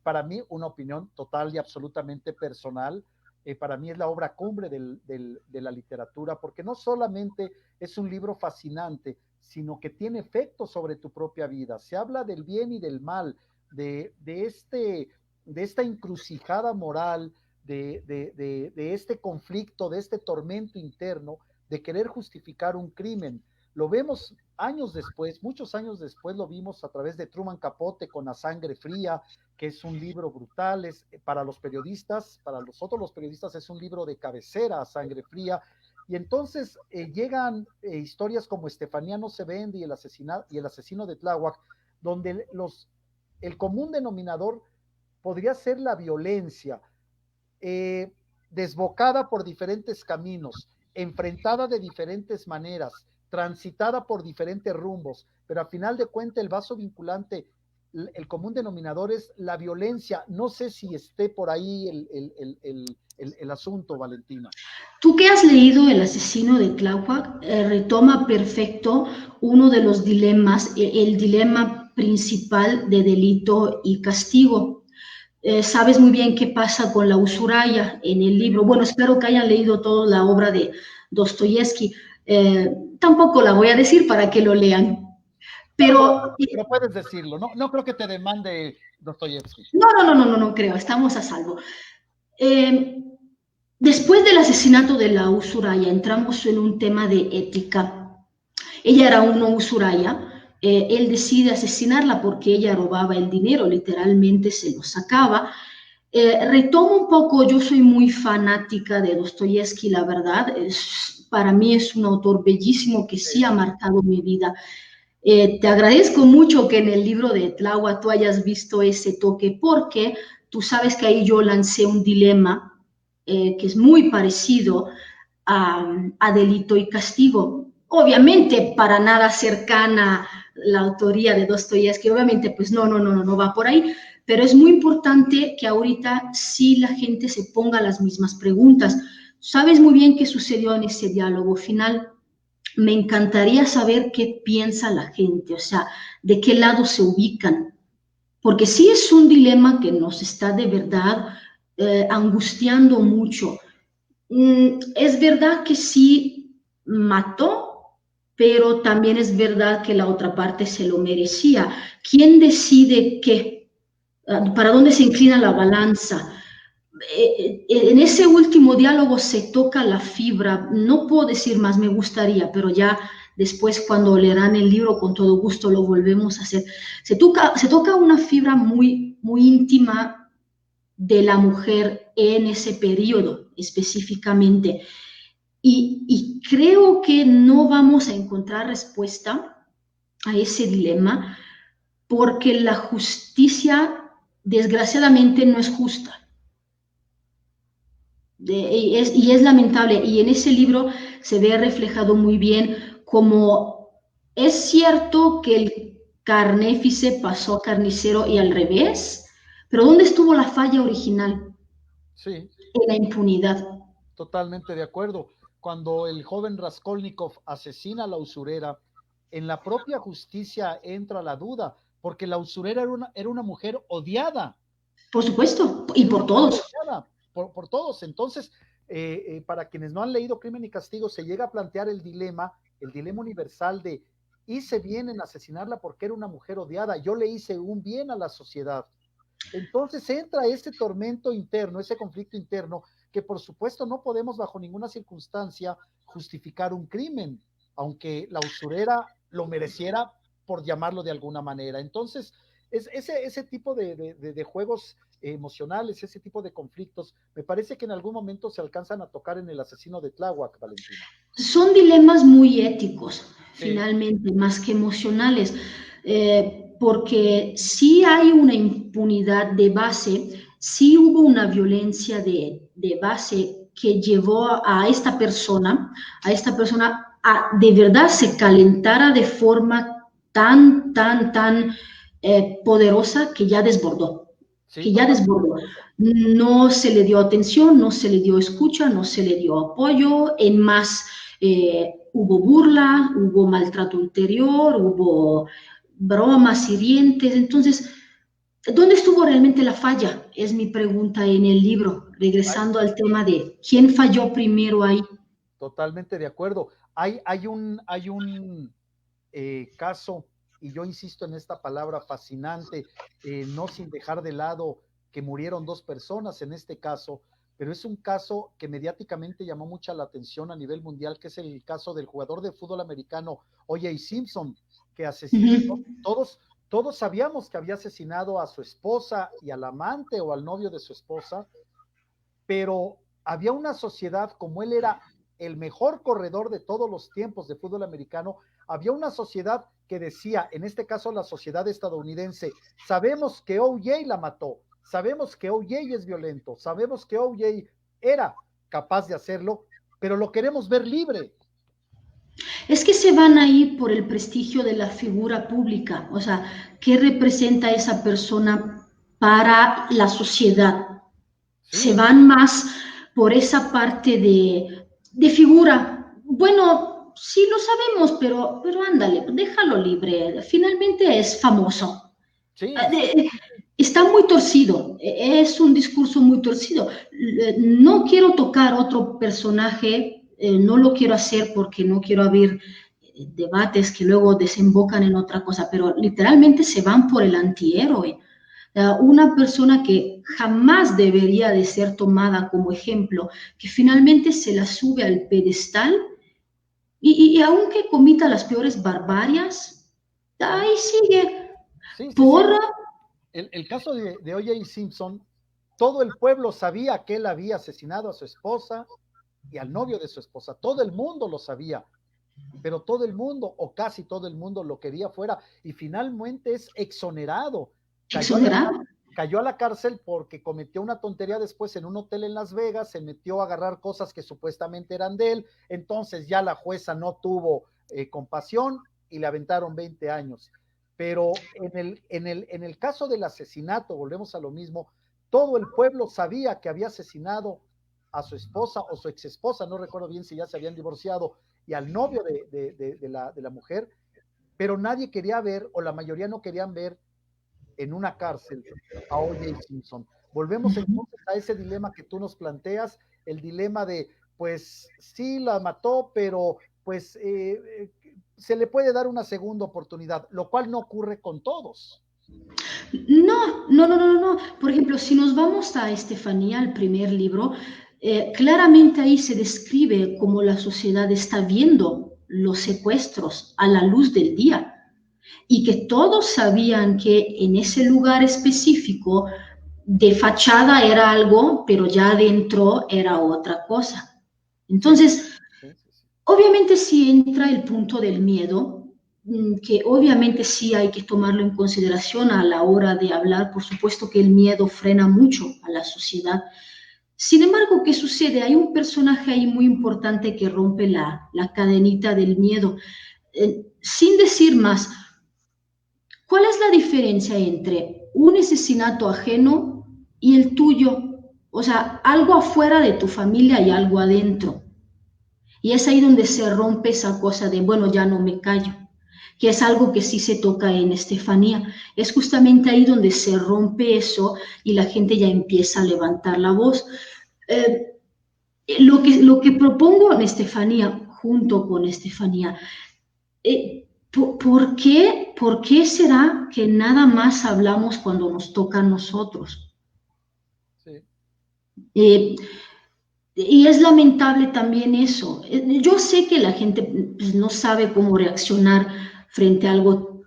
Para mí, una opinión total y absolutamente personal, para mí es la obra cumbre de la literatura, porque no solamente es un libro fascinante, sino que tiene efectos sobre tu propia vida. Se habla del bien y del mal, de esta encrucijada moral, de este conflicto, de este tormento interno, de querer justificar un crimen. Lo vemos años después, muchos años después lo vimos a través de Truman Capote con A Sangre Fría, que es un libro brutal, para los periodistas, para nosotros los periodistas es un libro de cabecera, A Sangre Fría, y entonces llegan historias como Estefanía no se vende y el asesino de Tláhuac, donde el común denominador podría ser la violencia, desbocada por diferentes caminos, enfrentada de diferentes maneras, transitada por diferentes rumbos, pero a final de cuentas el vaso vinculante, el común denominador es la violencia. No sé si esté por ahí el asunto, Valentina. Tú que has leído El asesino de Tláhuac, retoma perfecto uno de los dilemas, el dilema principal de delito y castigo. Sabes muy bien qué pasa con la usuraya en el libro. Bueno, espero que hayan leído toda la obra de Dostoyevsky. Tampoco la voy a decir para que lo lean. Pero puedes decirlo, no creo que te demande Dostoyevsky. No creo, estamos a salvo. Después del asesinato de la usuraya, entramos en un tema de ética. Ella era una usuraya. Él decide asesinarla porque ella robaba el dinero, literalmente se lo sacaba. Retomo un poco, yo soy muy fanática de Dostoyevsky, la verdad. Para mí es un autor bellísimo que sí ha marcado mi vida. Te agradezco mucho que en el libro de Tláhuac tú hayas visto ese toque, porque tú sabes que ahí yo lancé un dilema que es muy parecido a Delito y Castigo. Obviamente, para nada cercana la autoría de Dostoyevsky, obviamente, pues no va por ahí, pero es muy importante que ahorita sí la gente se ponga las mismas preguntas. Sabes muy bien qué sucedió en ese diálogo final. Me encantaría saber qué piensa la gente, o sea, de qué lado se ubican, porque sí es un dilema que nos está de verdad angustiando mucho. Es verdad que sí mató, pero también es verdad que la otra parte se lo merecía. ¿Quién decide qué? ¿Para dónde se inclina la balanza? En ese último diálogo se toca la fibra, no puedo decir más, me gustaría, pero ya después cuando leerán el libro con todo gusto lo volvemos a hacer. Se toca una fibra muy, muy íntima de la mujer en ese periodo específicamente. Y creo que no vamos a encontrar respuesta a ese dilema porque la justicia desgraciadamente no es justa. Y es lamentable. Y en ese libro se ve reflejado muy bien como es cierto que el carnéfice pasó a carnicero y al revés, pero ¿dónde estuvo la falla original? Sí, En la impunidad. totalmente de acuerdo. Cuando el joven Raskolnikov asesina a la usurera, en la propia justicia entra la duda, porque la usurera era una mujer odiada, Por supuesto, y era una por mujer todos. odiada por todos. Entonces, para quienes no han leído Crimen y Castigo, se llega a plantear el dilema universal de hice bien en asesinarla porque era una mujer odiada, yo le hice un bien a la sociedad. Entonces entra ese tormento interno, ese conflicto interno, que por supuesto no podemos bajo ninguna circunstancia justificar un crimen, aunque la usurera lo mereciera por llamarlo de alguna manera. Entonces, ese tipo de juegos emocionales, ese tipo de conflictos, me parece que en algún momento se alcanzan a tocar en El asesino de Tláhuac, Valentina. Son dilemas muy éticos, Sí, finalmente, más que emocionales, porque sí hay una impunidad de base, sí hubo una violencia de base que llevó a esta persona a de verdad se calentara de forma tan poderosa sí, que ya totalmente de desbordó. acuerdo. No se le dio atención, no se le dio escucha, no se le dio apoyo, en más hubo burla, hubo maltrato ulterior, hubo bromas hirientes. Entonces, ¿dónde estuvo realmente la falla? Es mi pregunta en el libro, Hay, regresando al tema de quién falló primero ahí. totalmente de acuerdo. Hay un caso, y yo insisto en esta palabra fascinante, no sin dejar de lado que murieron dos personas en este caso, pero es un caso que mediáticamente llamó mucha la atención a nivel mundial, que es el caso del jugador de fútbol americano O.J. Simpson, que Uh asesinó, -huh. todos sabíamos que había asesinado a su esposa y al amante o al novio de su esposa, pero había una sociedad, como él era el mejor corredor de todos los tiempos de fútbol americano, había una sociedad que decía, en este caso la sociedad estadounidense, sabemos que O.J. la mató, sabemos que O.J. es violento, sabemos que O.J. era capaz de hacerlo, pero lo queremos ver libre. Es que se van a ir por el prestigio de la figura pública, o sea, ¿qué representa esa persona para la sociedad? Se Sí, van más por esa parte de figura. Bueno, sí lo sabemos, pero ándale, déjalo libre. Finalmente es famoso. sí, sí, Está muy torcido, es un discurso muy torcido. No quiero tocar otro personaje, no lo quiero hacer porque no quiero abrir debates que luego desembocan en otra cosa, pero literalmente se van por el antihéroe. Una persona que jamás debería de ser tomada como ejemplo, que finalmente se la sube al pedestal y aunque comita las peores barbarias, sí, ahí sigue sí, sí, por sí. El caso de O.J. Simpson, todo el pueblo sabía que él había asesinado a su esposa y al novio de su esposa. Todo el mundo lo sabía, pero todo el mundo, o casi todo el mundo, lo quería fuera y finalmente es exonerado. Cayó a la, exonerado. cayó a la cárcel porque cometió una tontería después en un hotel en Las Vegas, se metió a agarrar cosas que supuestamente eran de él, entonces ya la jueza no tuvo compasión y le aventaron 20 años. Pero en el caso del asesinato, volvemos a lo mismo, todo el pueblo sabía que había asesinado a su esposa o su ex esposa, no recuerdo bien si ya se habían divorciado, y al novio de la mujer, pero nadie quería ver, o la mayoría no querían ver en una cárcel a O.J. Simpson. Volvemos entonces a ese dilema que tú nos planteas, el dilema de, pues sí la mató, pero pues se le puede dar una segunda oportunidad, lo cual no ocurre con todos. No. Por ejemplo, si nos vamos a Estefanía, al primer libro, claramente ahí se describe cómo la sociedad está viendo los secuestros a la luz del día y que todos sabían que en ese lugar específico de fachada era algo, pero ya adentro era otra cosa. Sí, Entonces, sí, sí, sí. obviamente sí entra el punto del miedo, que obviamente sí hay que tomarlo en consideración a la hora de hablar. Por supuesto que el miedo frena mucho a la sociedad, Sin embargo, ¿qué sucede? Hay un personaje ahí muy importante que rompe la cadenita del miedo. Sin decir más, ¿cuál es la diferencia entre un asesinato ajeno y el tuyo? O sea, algo afuera de tu familia y algo adentro. Y es ahí donde se rompe esa cosa de, bueno, ya no me callo, que es algo que sí se toca en Estefanía. Es justamente ahí donde se rompe eso y la gente ya empieza a levantar la voz. Eh, lo que propongo en Estefanía, junto con Estefanía, ¿por qué será que nada más hablamos cuando nos toca a nosotros? Sí. Eh, y es lamentable también eso. Yo sé que la gente pues, no sabe cómo reaccionar frente a algo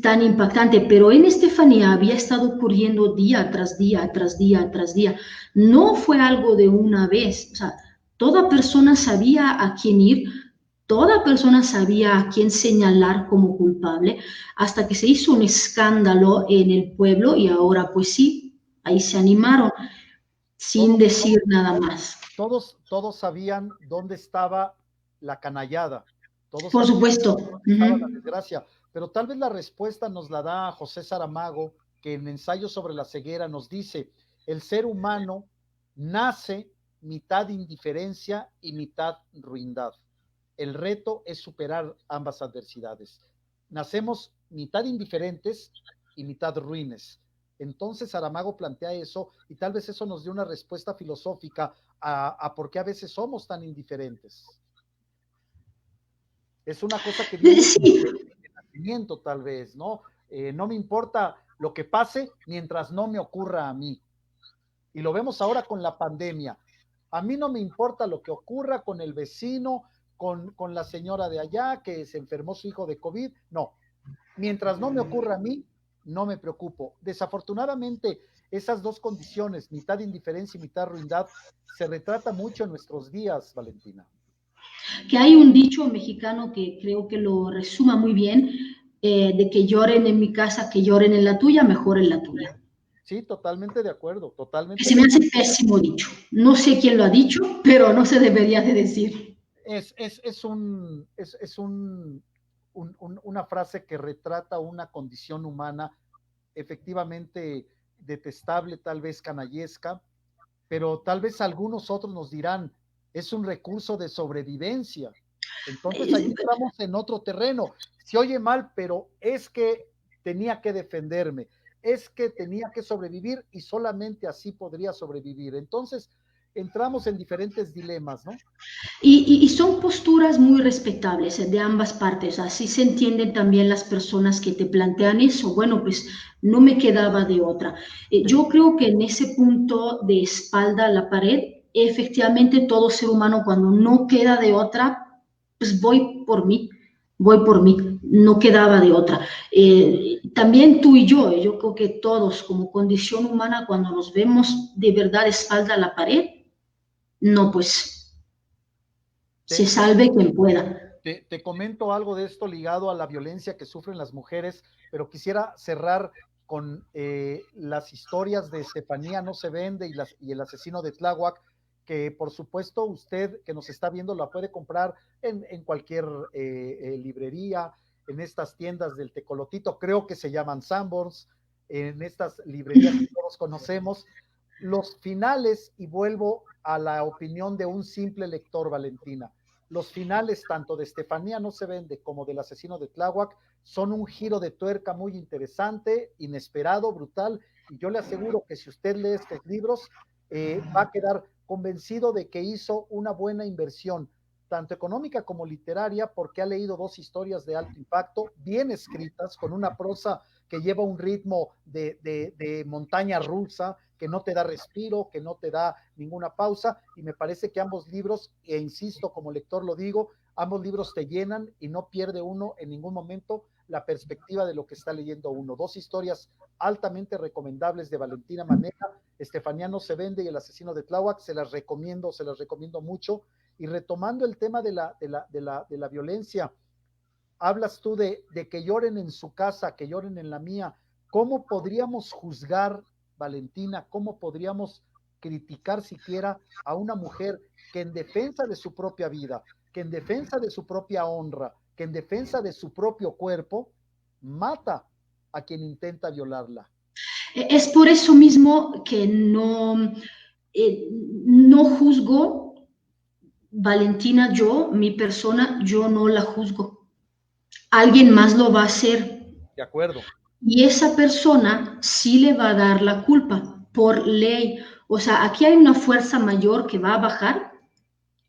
tan impactante, pero en Estefanía había estado ocurriendo día tras día, tras día, tras día. No fue algo de una vez. O sea, toda persona sabía a quién ir, toda persona sabía a quién señalar como culpable, hasta que se hizo un escándalo en el pueblo y ahora pues sí, ahí se animaron sin Todos, decir nada más. todos sabían dónde estaba la canallada, todos Por sabían supuesto. dónde estaba la Ujú. desgracia, pero tal vez la respuesta nos la da José Saramago, que en Ensayo sobre la ceguera nos dice, el ser humano nace mitad indiferencia y mitad ruindad. El reto es superar ambas adversidades. Nacemos mitad indiferentes y mitad ruines. Entonces Saramago plantea eso y tal vez eso nos dé una respuesta filosófica a por qué a veces somos tan indiferentes. Es una cosa que viene Sí, de nacimiento tal vez, ¿no? No me importa lo que pase mientras no me ocurra a mí. Y lo vemos ahora con la pandemia. A mí no me importa lo que ocurra con el vecino, con la señora de allá que se enfermó su hijo de COVID. No, mientras no me ocurra a mí, no me preocupo. Desafortunadamente, esas dos condiciones, mitad indiferencia y mitad ruindad, se retrata mucho en nuestros días, Valentina. que hay un dicho mexicano que creo que lo resuma muy bien, de que lloren en mi casa, que lloren en la tuya, mejor en la tuya. Sí, totalmente de acuerdo, Que totalmente se de me hace acuerdo. pésimo dicho. No sé quién lo ha dicho, pero no se debería de decir. Es una frase que retrata una condición humana efectivamente detestable, tal vez canallesca, pero tal vez algunos otros nos dirán, es un recurso de sobrevivencia. Entonces ahí entramos en otro terreno. Se oye mal, pero es que tenía que defenderme, es que tenía que sobrevivir y solamente así podría sobrevivir. Entonces entramos en diferentes dilemas, ¿no? Y son posturas muy respetables de ambas partes. Así se entienden también las personas que te plantean eso. Bueno, pues no me quedaba de otra. Sí, Yo creo que en ese punto de espalda a la pared, efectivamente todo ser humano cuando no queda de otra, pues voy por mí, no quedaba de otra. También tú y yo creo que todos como condición humana cuando nos vemos de verdad de espalda a la pared, no, pues se te, te, salve quien pueda. te comento algo de esto ligado a la violencia que sufren las mujeres, pero quisiera cerrar con las historias de Estefanía No se vende y el asesino de Tláhuac, que por supuesto usted que nos está viendo la puede comprar en cualquier librería, en estas tiendas del Tecolotito, creo que se llaman Sanborns, en estas librerías que todos conocemos. Los finales, y vuelvo a la opinión de un simple lector, Valentina, los finales tanto de Estefanía No se vende como del asesino de Tláhuac son un giro de tuerca muy interesante, inesperado, brutal, y yo le aseguro que si usted lee estos libros, va a quedar convencido de que hizo una buena inversión, tanto económica como literaria, porque ha leído dos historias de alto impacto, bien escritas, con una prosa que lleva un ritmo de montaña rusa, que no te da respiro, que no te da ninguna pausa, y me parece que ambos libros, e insisto, como lector lo digo, ambos libros te llenan y no pierde uno en ningún momento la perspectiva de lo que está leyendo uno. Dos historias altamente recomendables de Valentina Manera, Estefanía No se vende y El asesino de Tláhuac, se las recomiendo mucho. Y retomando el tema de la violencia, hablas tú de que lloren en su casa, que lloren en la mía. ¿Cómo podríamos juzgar, Valentina? ¿Cómo podríamos criticar siquiera a una mujer que en defensa de su propia vida, que en defensa de su propia honra, que en defensa de su propio cuerpo, mata a quien intenta violarla. Es por eso mismo que no juzgo, Valentina, mi persona, yo no la juzgo. Alguien más lo va a hacer. De acuerdo. Y esa persona sí le va a dar la culpa por ley. O sea, aquí hay una fuerza mayor que va a bajar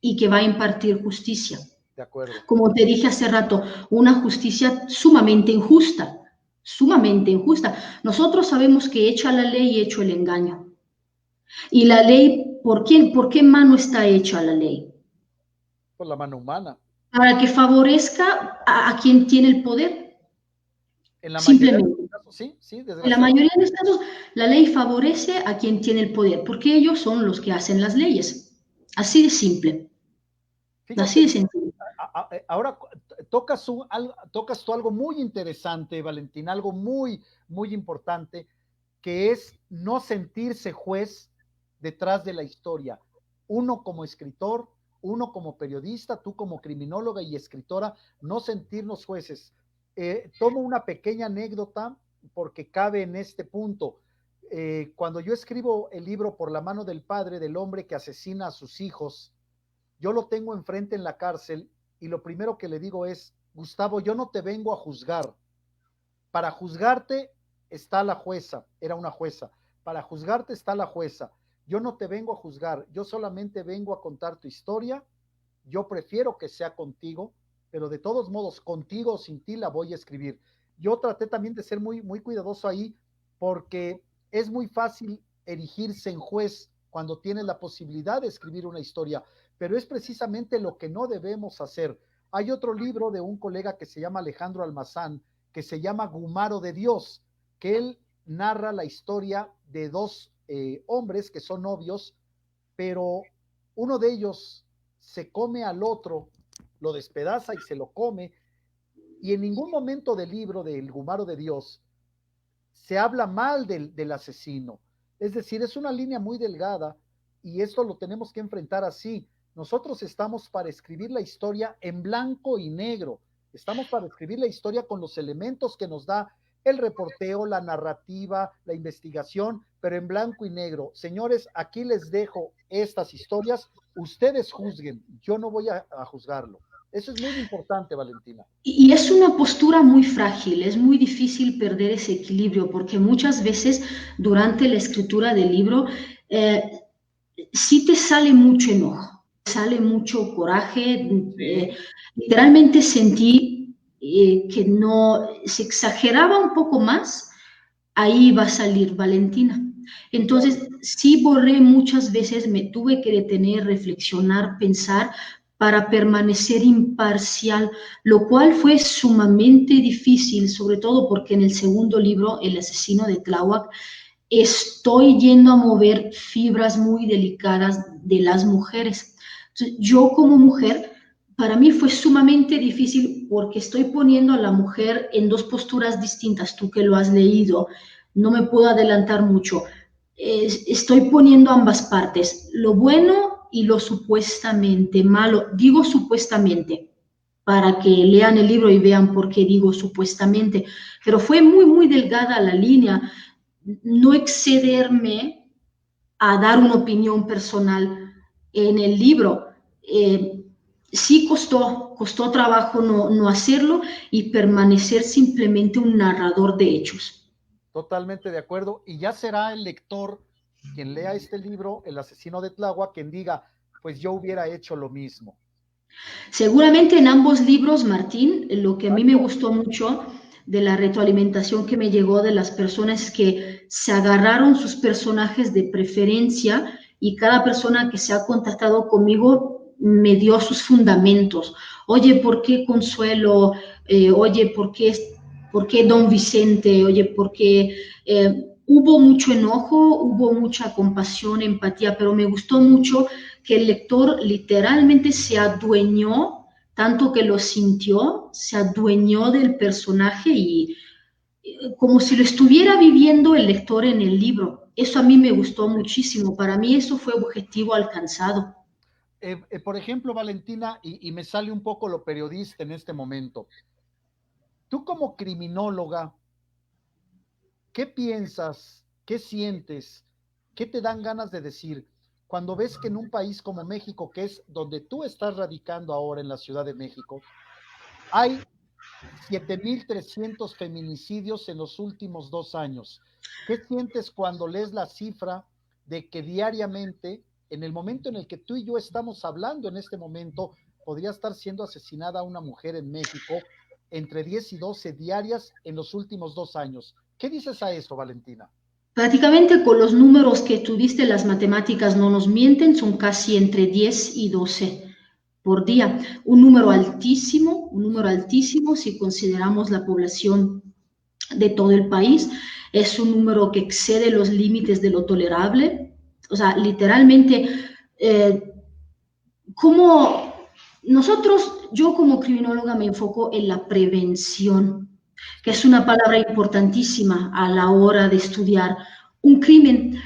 y que va a impartir justicia. De acuerdo. Como te dije hace rato, una justicia sumamente injusta, sumamente injusta. Nosotros sabemos que hecha la ley, hecho el engaño. Y la ley, ¿por qué mano está hecha la ley? Por la mano humana. Para que favorezca a quien tiene el poder. En la mayoría Simplemente. de los casos, sí, sí, En la mayoría de los casos, la ley favorece a quien tiene el poder, porque ellos son los que hacen las leyes. Así de simple. Fíjate, Así de simple. ahora tocas tú algo muy interesante, Valentín, algo muy, muy importante, que es no sentirse juez detrás de la historia. Uno como escritor, uno como periodista, tú como criminóloga y escritora, no sentirnos jueces. Tomo una pequeña anécdota porque cabe en este punto. Cuando yo escribo el libro Por la mano del padre, del hombre que asesina a sus hijos, yo lo tengo enfrente en la cárcel y lo primero que le digo es: Gustavo, yo no te vengo a juzgar. Para juzgarte está la jueza, era una jueza. Para juzgarte está la jueza. Yo no te vengo a juzgar, yo solamente vengo a contar tu historia. Yo prefiero que sea contigo, pero de todos modos, contigo o sin ti la voy a escribir. Yo traté también de ser muy, muy cuidadoso ahí, porque es muy fácil erigirse en juez cuando tienes la posibilidad de escribir una historia, pero es precisamente lo que no debemos hacer. Hay otro libro de un colega que se llama Alejandro Almazán, que se llama Gumaro de Dios, que él narra la historia de dos hombres que son novios, pero uno de ellos se come al otro, lo despedaza y se lo come, y en ningún momento del libro del Gumaro de Dios se habla mal del asesino. Es decir, es una línea muy delgada y esto lo tenemos que enfrentar así. Nosotros estamos para escribir la historia en blanco y negro. Estamos para escribir la historia con los elementos que nos da el reporteo, la narrativa, la investigación, pero en blanco y negro. Señores, aquí les dejo estas historias. Ustedes juzguen. Yo no voy a juzgarlo. Eso es muy importante, Valentina. Y es una postura muy frágil, es muy difícil perder ese equilibrio, porque muchas veces durante la escritura del libro sí te sale mucho enojo, sale mucho coraje. Literalmente sentí que no se exageraba un poco más, ahí va a salir Valentina. Entonces, sí borré muchas veces, me tuve que detener, reflexionar, pensar para permanecer imparcial, lo cual fue sumamente difícil, sobre todo porque en el segundo libro, El asesino de Tláhuac, estoy yendo a mover fibras muy delicadas de las mujeres. Entonces, yo como mujer, para mí fue sumamente difícil porque estoy poniendo a la mujer en dos posturas distintas. Tú que lo has leído, no me puedo adelantar mucho. Estoy poniendo ambas partes, lo bueno y lo supuestamente malo. Digo supuestamente, para que lean el libro y vean por qué digo supuestamente, pero fue muy, muy delgada la línea. No excederme a dar una opinión personal en el libro. Sí costó trabajo no hacerlo y permanecer simplemente un narrador de hechos. Totalmente de acuerdo. Y ya será el lector quien lea este libro, El asesino de Tláhuac, quien diga, pues yo hubiera hecho lo mismo. Seguramente en ambos libros, Martín, lo que a mí me gustó mucho de la retroalimentación que me llegó de las personas que se agarraron sus personajes de preferencia y cada persona que se ha contactado conmigo me dio sus fundamentos. Oye, ¿por qué Consuelo? Oye, ¿por qué Don Vicente? Oye, ¿por qué? Hubo mucho enojo, hubo mucha compasión, empatía, pero me gustó mucho que el lector literalmente se adueñó, tanto que lo sintió, se adueñó del personaje y como si lo estuviera viviendo el lector en el libro. Eso a mí me gustó muchísimo. Para mí eso fue objetivo alcanzado. Por ejemplo, Valentina, y me sale un poco lo periodista en este momento. Tú como criminóloga, ¿qué piensas? ¿Qué sientes? ¿Qué te dan ganas de decir cuando ves que en un país como México, que es donde tú estás radicando ahora en la Ciudad de México, hay 7,300 feminicidios en los últimos 2 años? ¿Qué sientes cuando lees la cifra de que diariamente, en el momento en el que tú y yo estamos hablando en este momento, podría estar siendo asesinada una mujer en México entre 10 y 12 diarias en los últimos 2 años? ¿Qué dices a eso, Valentina? Prácticamente con los números que tuviste, las matemáticas no nos mienten, son casi entre 10 y 12 por día. Un número altísimo si consideramos la población de todo el país. Es un número que excede los límites de lo tolerable. O sea, literalmente, eh, como yo como criminóloga me enfoco en la prevención, que es una palabra importantísima a la hora de estudiar un crimen.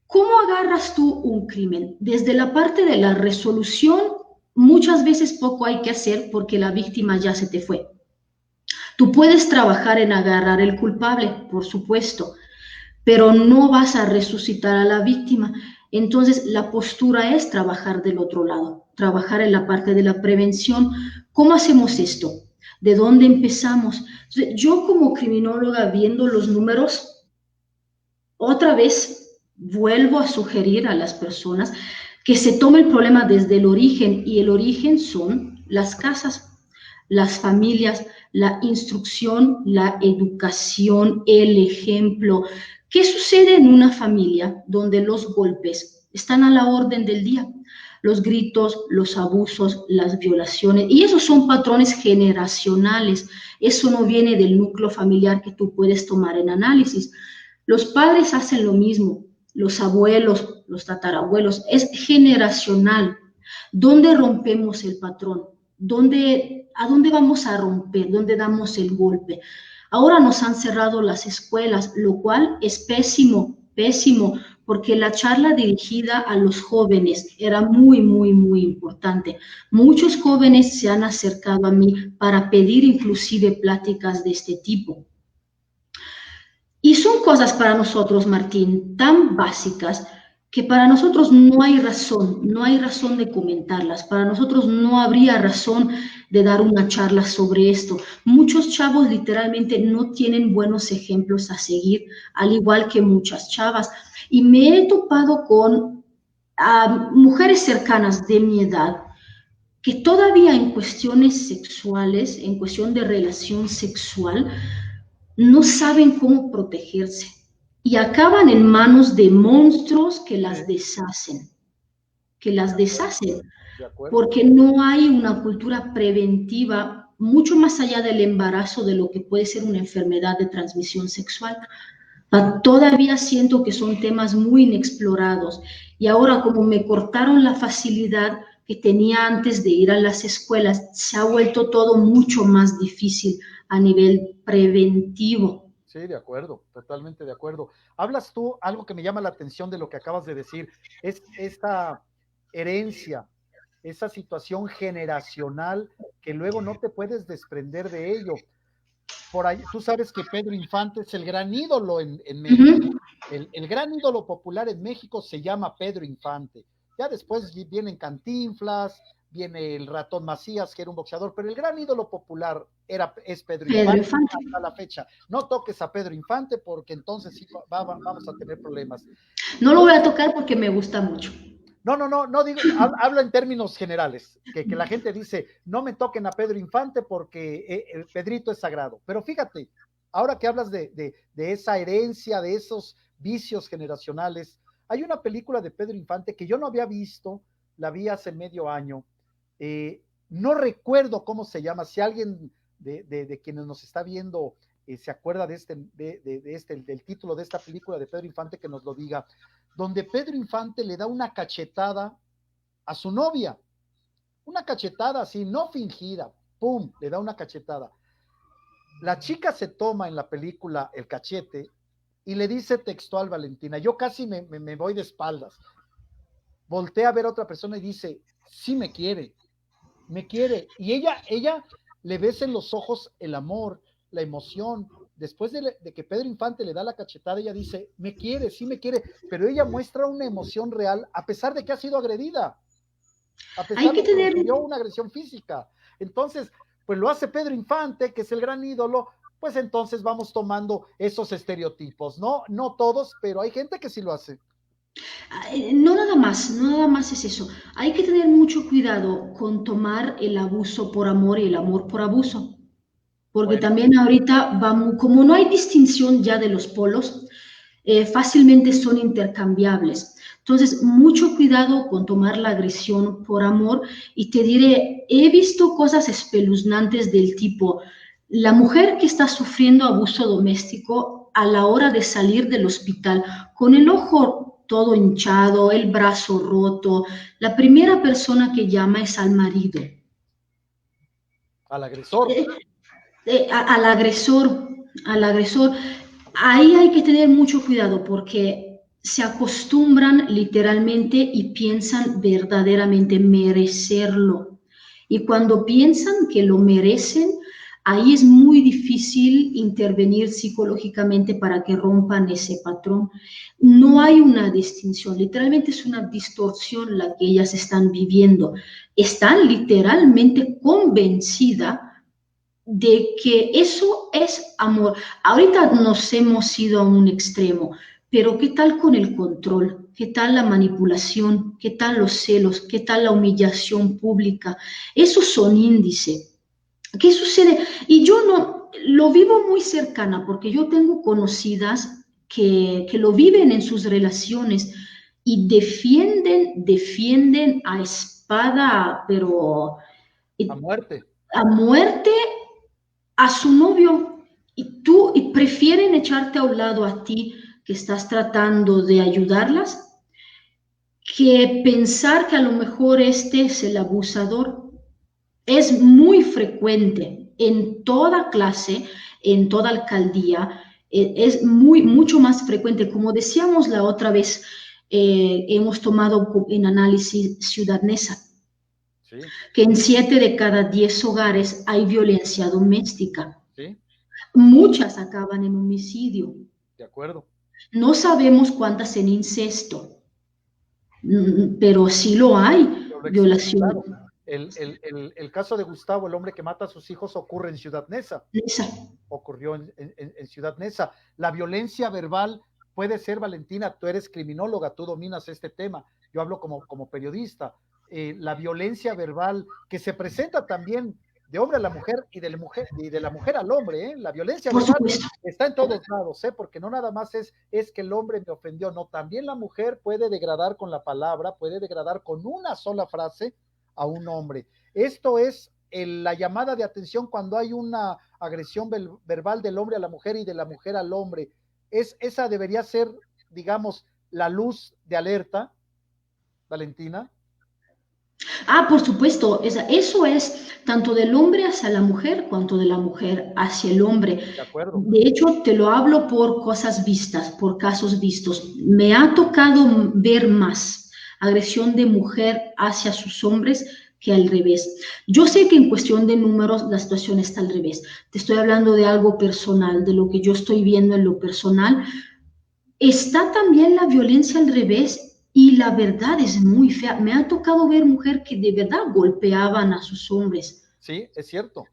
¿Cómo agarras tú un crimen? Desde la parte de la resolución, muchas veces poco hay que hacer porque la víctima ya se te fue. Tú puedes trabajar en agarrar el culpable, por supuesto, pero no vas a resucitar a la víctima. Entonces, la postura es trabajar del otro lado, trabajar en la parte de la prevención. ¿Cómo hacemos esto? ¿De dónde empezamos? Entonces, yo como criminóloga, viendo los números, otra vez vuelvo a sugerir a las personas que se tome el problema desde el origen, y el origen son las casas, las familias, la instrucción, la educación, el ejemplo. ¿Qué sucede en una familia donde los golpes están a la orden del día? Los gritos, los abusos, las violaciones, y esos son patrones generacionales. Eso no viene del núcleo familiar que tú puedes tomar en análisis. Los padres hacen lo mismo, los abuelos, los tatarabuelos, es generacional. ¿Dónde rompemos el patrón? ¿A dónde vamos a romper? ¿Dónde damos el golpe? Ahora nos han cerrado las escuelas, lo cual es pésimo, pésimo, porque la charla dirigida a los jóvenes era muy, muy, muy importante. Muchos jóvenes se han acercado a mí para pedir inclusive pláticas de este tipo. Y son cosas para nosotros, Martín, tan básicas que para nosotros no hay razón de comentarlas, para nosotros no habría razón de dar una charla sobre esto. Muchos chavos literalmente no tienen buenos ejemplos a seguir, al igual que muchas chavas. Y me he topado con mujeres cercanas de mi edad que todavía en cuestiones sexuales, en cuestión de relación sexual, no saben cómo protegerse y acaban en manos de monstruos que las deshacen, De acuerdo. porque no hay una cultura preventiva mucho más allá del embarazo de lo que puede ser una enfermedad de transmisión sexual. Todavía siento que son temas muy inexplorados, y ahora como me cortaron la facilidad que tenía antes de ir a las escuelas, se ha vuelto todo mucho más difícil a nivel preventivo. Sí, de acuerdo, totalmente de acuerdo. Hablas tú, algo que me llama la atención de lo que acabas de decir, es esta herencia, esa situación generacional que luego no te puedes desprender de ello. Por ahí, tú sabes que Pedro Infante es el gran ídolo en México. Ujú. El gran ídolo popular en México se llama Pedro Infante. Ya después vienen Cantinflas, viene el Ratón Macías, que era un boxeador, pero el gran ídolo popular es Pedro Pedro Infante Infante. hasta la fecha. No toques a Pedro Infante porque entonces sí vamos a tener problemas. No lo Yo voy a tocar porque me gusta mucho. no digo, hablo en términos generales, que la gente dice, no me toquen a Pedro Infante porque el Pedrito es sagrado. Pero fíjate, ahora que hablas de esa herencia, de esos vicios generacionales, hay una película de Pedro Infante que yo no había visto, la vi hace medio año, no recuerdo cómo se llama, si alguien de quienes nos está viendo se acuerda del título de esta película de Pedro Infante, que nos lo diga, donde Pedro Infante le da una cachetada a su novia, una cachetada así, no fingida, pum, le da una cachetada. La chica se toma en la película el cachete y le dice textual, Valentina, yo casi me voy de espaldas. Voltea a ver a otra persona y dice, sí me quiere. Y ella le ves en los ojos el amor, la emoción. Después de que Pedro Infante le da la cachetada, ella dice, me quiere, sí me quiere, pero ella muestra una emoción real a pesar de que ha sido agredida, a Hay pesar que de que tener, recibió una agresión física. Entonces, pues lo hace Pedro Infante, que es el gran ídolo, pues entonces vamos tomando esos estereotipos, ¿no? No todos, pero hay gente que sí lo hace. no nada más es eso. Hay que tener mucho cuidado con tomar el abuso por amor y el amor por abuso. Porque Bueno, también ahorita vamos, como no hay distinción ya de los polos, fácilmente son intercambiables. Entonces, mucho cuidado con tomar la agresión por amor y te diré, he visto cosas espeluznantes del tipo, la mujer que está sufriendo abuso doméstico a la hora de salir del hospital con el ojo todo hinchado, el brazo roto, la primera persona que llama es al marido. al agresor. Al agresor, al agresor, ahí hay que tener mucho cuidado porque se acostumbran literalmente y piensan verdaderamente merecerlo. Y cuando piensan que lo merecen, ahí es muy difícil intervenir psicológicamente para que rompan ese patrón. No hay una distinción, literalmente es una distorsión la que ellas están viviendo. Están literalmente convencidas de que eso es amor. Ahorita nos hemos ido a un extremo, pero ¿qué tal con el control? ¿Qué tal la manipulación? ¿Qué tal los celos? ¿Qué tal la humillación pública? Esos son índices. ¿Qué sucede? Y yo no lo vivo muy cercana porque yo tengo conocidas que lo viven en sus relaciones y defienden a espada, pero A muerte. a muerte a su novio y prefieren echarte a un lado a ti que estás tratando de ayudarlas que pensar que a lo mejor este es el abusador. Es muy frecuente en toda clase, en toda alcaldía, es mucho más frecuente. Como decíamos la otra vez, hemos tomado en análisis Ciudad Neza, Sí, que en 7 de cada 10 hogares hay violencia doméstica. sí, Muchas acaban en homicidio. de acuerdo. No sabemos cuántas en incesto, pero sí lo hay, Pero lo existe, violación. claro. El caso de Gustavo, el hombre que mata a sus hijos, ocurre en Ciudad Neza. Esa. Ocurrió en Ciudad Neza. La violencia verbal puede ser, Valentina, tú eres criminóloga, tú dominas este tema. Yo hablo como periodista. La violencia verbal que se presenta también de hombre a la mujer y de la mujer al hombre, ¿eh? La violencia Por verbal supuesto. está en todos lados, ¿eh? Porque no nada más es que el hombre me ofendió, no, también la mujer puede degradar con la palabra, puede degradar con una sola frase a un hombre. Esto es la llamada de atención cuando hay una agresión verbal del hombre a la mujer y de la mujer al hombre. Esa debería ser, digamos, la luz de alerta, Valentina. Por supuesto, eso es tanto del hombre hacia la mujer cuanto de la mujer hacia el hombre. De acuerdo. De hecho, te lo hablo por cosas vistas, por casos vistos. Me ha tocado ver más agresión de mujer hacia sus hombres que al revés. Yo sé que en cuestión de números la situación está al revés. Te estoy hablando de algo personal, de lo que yo estoy viendo en lo personal. Está también la violencia al revés y la verdad es muy fea. Me ha tocado ver mujeres que de verdad golpeaban a sus hombres. Sí, es cierto.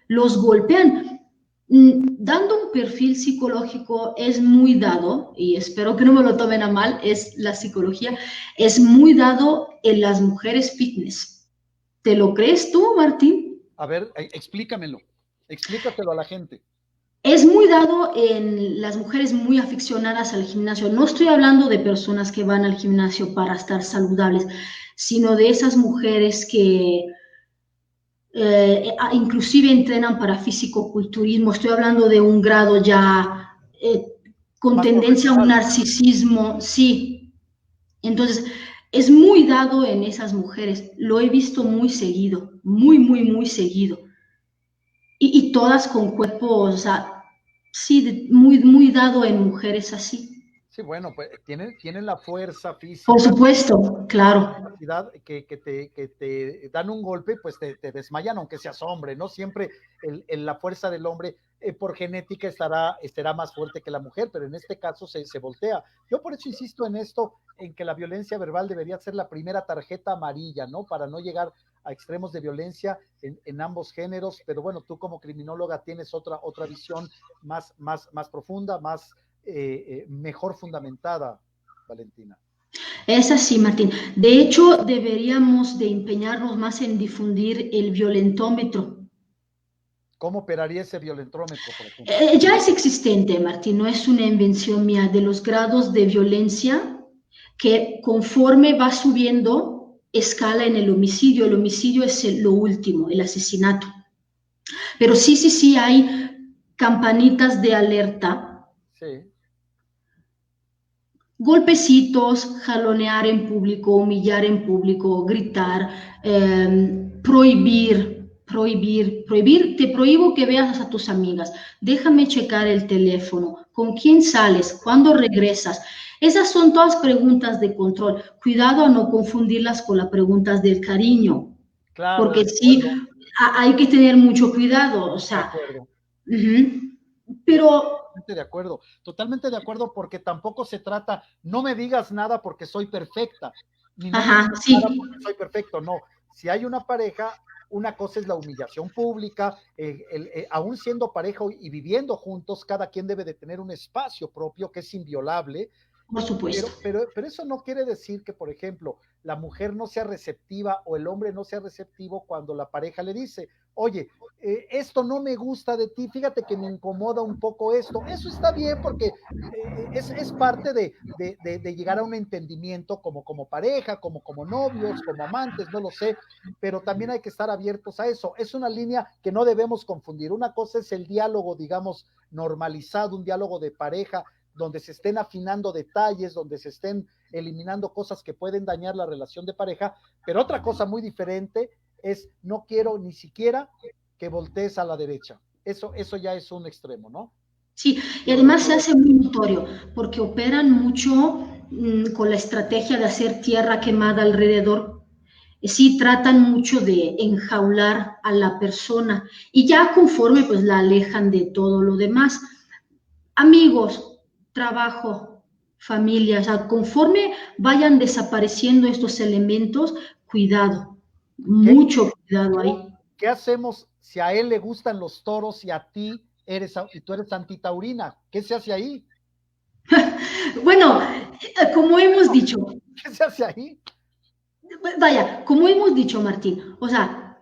Los golpean. Dando un perfil psicológico es muy dado, y espero que no me lo tomen a mal, es la psicología, es muy dado en las mujeres fitness. ¿Te lo crees tú, Martín? A ver, explícamelo. Explícaselo a la gente. Es muy dado en las mujeres muy aficionadas al gimnasio. No estoy hablando de personas que van al gimnasio para estar saludables, sino de esas mujeres que inclusive entrenan para fisicoculturismo. Estoy hablando de un grado ya con Más tendencia a un profesional. narcisismo, sí. Entonces, es muy dado en esas mujeres. Lo he visto muy seguido, muy seguido. Y todas con cuerpos, o sea, sí, muy, muy dado en mujeres así. Sí, bueno, pues tienen la fuerza Por física, supuesto, la claro, capacidad que te dan un golpe, pues te desmayan, aunque seas hombre, ¿no? Siempre la fuerza del hombre por genética estará más fuerte que la mujer, pero en este caso se voltea. Yo por eso insisto en esto, en que la violencia verbal debería ser la primera tarjeta amarilla, ¿no? Para no llegar a extremos de violencia en ambos géneros, pero bueno, tú como criminóloga tienes otra visión más profunda, mejor fundamentada, Valentina. es así, Martín. De hecho, deberíamos de empeñarnos más en difundir el violentómetro. ¿Cómo operaría ese violentrómetro, por ejemplo? Ya es existente, Martín, no es una invención mía, de los grados de violencia que conforme va subiendo escala en el homicidio. El homicidio es lo último, el asesinato. Pero sí, sí, sí hay campanitas de alerta, Sí. golpecitos, jalonear en público, humillar en público, gritar, prohibir, te prohíbo que veas a tus amigas, déjame checar el teléfono, con quién sales, cuándo regresas. Esas son todas preguntas de control. Cuidado a no confundirlas con las preguntas del cariño, Claro, porque de sí, acuerdo, hay que tener mucho cuidado, o de sea, acuerdo. uh-huh. No, Pero, totalmente de acuerdo, porque tampoco se trata, no me digas nada porque soy perfecta, ni no me ajá, digas nada sí, porque soy perfecto, no. Si hay una pareja, una cosa es la humillación pública, aún siendo pareja y viviendo juntos, cada quien debe de tener un espacio propio que es inviolable. por supuesto. Pero eso no quiere decir que, por ejemplo, la mujer no sea receptiva o el hombre no sea receptivo cuando la pareja le dice, oye, esto no me gusta de ti, fíjate que me incomoda un poco esto. Eso está bien porque es parte de llegar a un entendimiento como pareja, como novios, como amantes, no lo sé, pero también hay que estar abiertos a eso. Es una línea que no debemos confundir. Una cosa es el diálogo, digamos, normalizado, un diálogo de pareja, donde se estén afinando detalles, donde se estén eliminando cosas que pueden dañar la relación de pareja, pero otra cosa muy diferente es no quiero ni siquiera que voltees a la derecha. Eso ya es un extremo, ¿no? Sí, y Digo, además se hace muy notorio porque operan mucho con la estrategia de hacer tierra quemada alrededor. Sí, tratan mucho de enjaular a la persona y ya conforme pues la alejan de todo lo demás. Amigos, trabajo, familia, o sea, conforme vayan desapareciendo estos elementos, cuidado, ¿qué, mucho cuidado qué, ahí. qué hacemos si a él le gustan los toros y a ti y tú eres antitaurina? ¿Qué se hace ahí? Bueno, como hemos dicho, ¿Qué se hace ahí? vaya, como hemos dicho, Martín, o sea,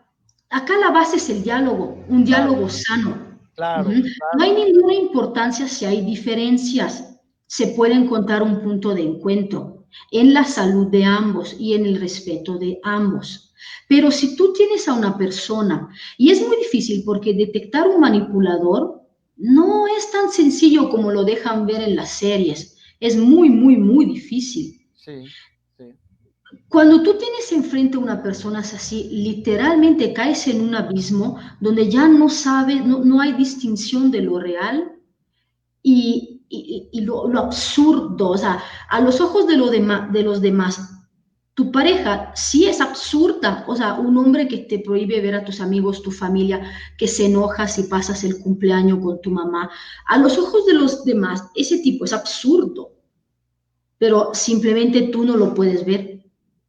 acá la base es el diálogo, un Claro, diálogo sano. claro, Ujú. No hay claro. ninguna importancia si hay diferencias. Se puede encontrar un punto de encuentro en la salud de ambos y en el respeto de ambos. Pero si tú tienes a una persona, y es muy difícil porque detectar un manipulador no es tan sencillo como lo dejan ver en las series, es muy, muy, muy difícil. Sí, sí. Cuando tú tienes enfrente a una persona así, literalmente caes en un abismo donde ya no sabes, no hay distinción de lo real y lo absurdo. O sea, a los ojos de los demás, tu pareja sí es absurda. O sea, un hombre que te prohíbe ver a tus amigos, tu familia, que se enoja si pasas el cumpleaños con tu mamá. A los ojos de los demás, ese tipo es absurdo, pero simplemente tú no lo puedes ver.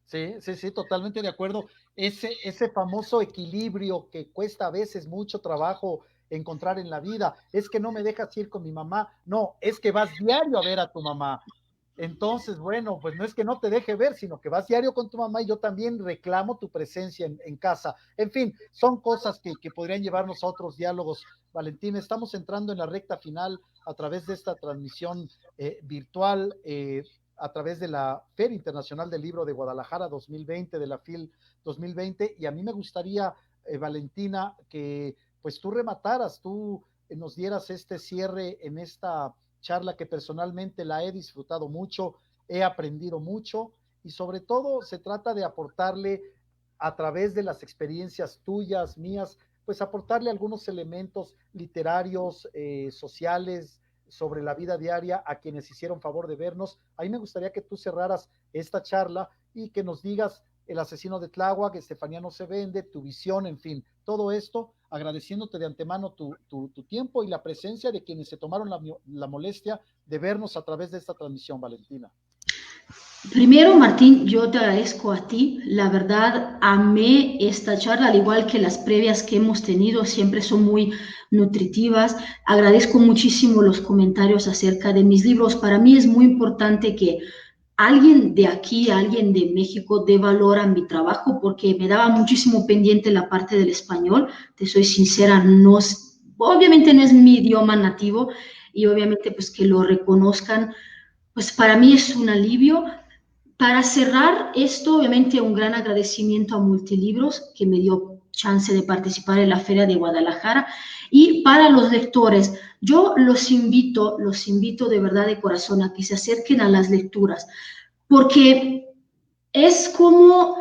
Sí, sí, sí, totalmente de acuerdo. Ese famoso equilibrio que cuesta a veces mucho trabajo encontrar en la vida, es que no me dejas ir con mi mamá, no, es que vas diario a ver a tu mamá. Entonces, bueno, pues no es que no te deje ver, sino que vas diario con tu mamá y yo también reclamo tu presencia en casa. En fin, son cosas que podrían llevarnos a otros diálogos. Valentín, estamos entrando en la recta final a través de esta transmisión virtual, a través de la Feria Internacional del Libro de Guadalajara 2020, de la FIL 2020, y a mí me gustaría, Valentina, que pues tú remataras, tú nos dieras este cierre en esta charla que personalmente la he disfrutado mucho, he aprendido mucho y sobre todo se trata de aportarle a través de las experiencias tuyas, mías, pues aportarle algunos elementos literarios, sociales, sobre la vida diaria a quienes hicieron favor de vernos. Ahí me gustaría que tú cerraras esta charla y que nos digas El asesino de Tláhuac, Estefanía no se vende, tu visión, en fin, todo esto, agradeciéndote de antemano tu tiempo y la presencia de quienes se tomaron la molestia de vernos a través de esta transmisión, Valentina. Primero, Martín, yo te agradezco a ti. La verdad, amé esta charla, al igual que las previas que hemos tenido, siempre son muy nutritivas. Agradezco muchísimo los comentarios acerca de mis libros. Para mí es muy importante que alguien de aquí, alguien de México, dé valor a mi trabajo, porque me daba muchísimo pendiente la parte del español. Te soy sincera, obviamente no es mi idioma nativo y obviamente pues que lo reconozcan, pues para mí es un alivio. Para cerrar esto, obviamente un gran agradecimiento a Multilibros que me dio chance de participar en la Feria de Guadalajara, y para los lectores, yo los invito de verdad de corazón a que se acerquen a las lecturas, porque es como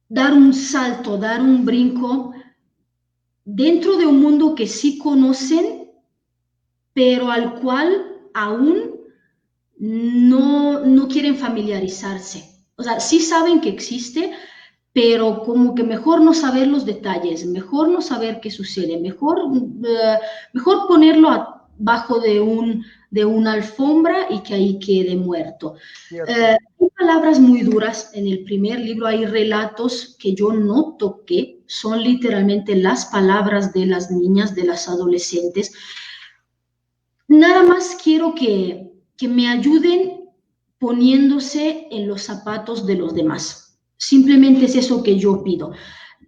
dar un salto, dar un brinco dentro de un mundo que sí conocen, pero al cual aún no quieren familiarizarse. O sea, sí saben que existe, pero como que mejor no saber los detalles, mejor no saber qué sucede, mejor ponerlo bajo de una alfombra y que ahí quede muerto. Hay palabras muy duras. En el primer libro hay relatos que yo no toqué, son literalmente las palabras de las niñas, de las adolescentes. Nada más quiero que me ayuden poniéndose en los zapatos de los demás. Simplemente es eso que yo pido,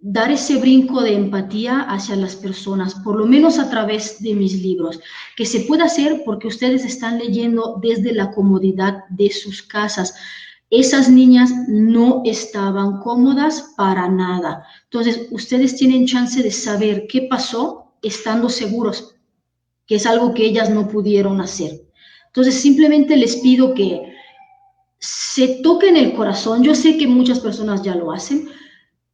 dar ese brinco de empatía hacia las personas, por lo menos a través de mis libros, que se pueda hacer porque ustedes están leyendo desde la comodidad de sus casas. Esas niñas no estaban cómodas para nada. Entonces, ustedes tienen chance de saber qué pasó estando seguros, que es algo que ellas no pudieron hacer. Entonces, simplemente les pido que se toquen el corazón. Yo sé que muchas personas ya lo hacen,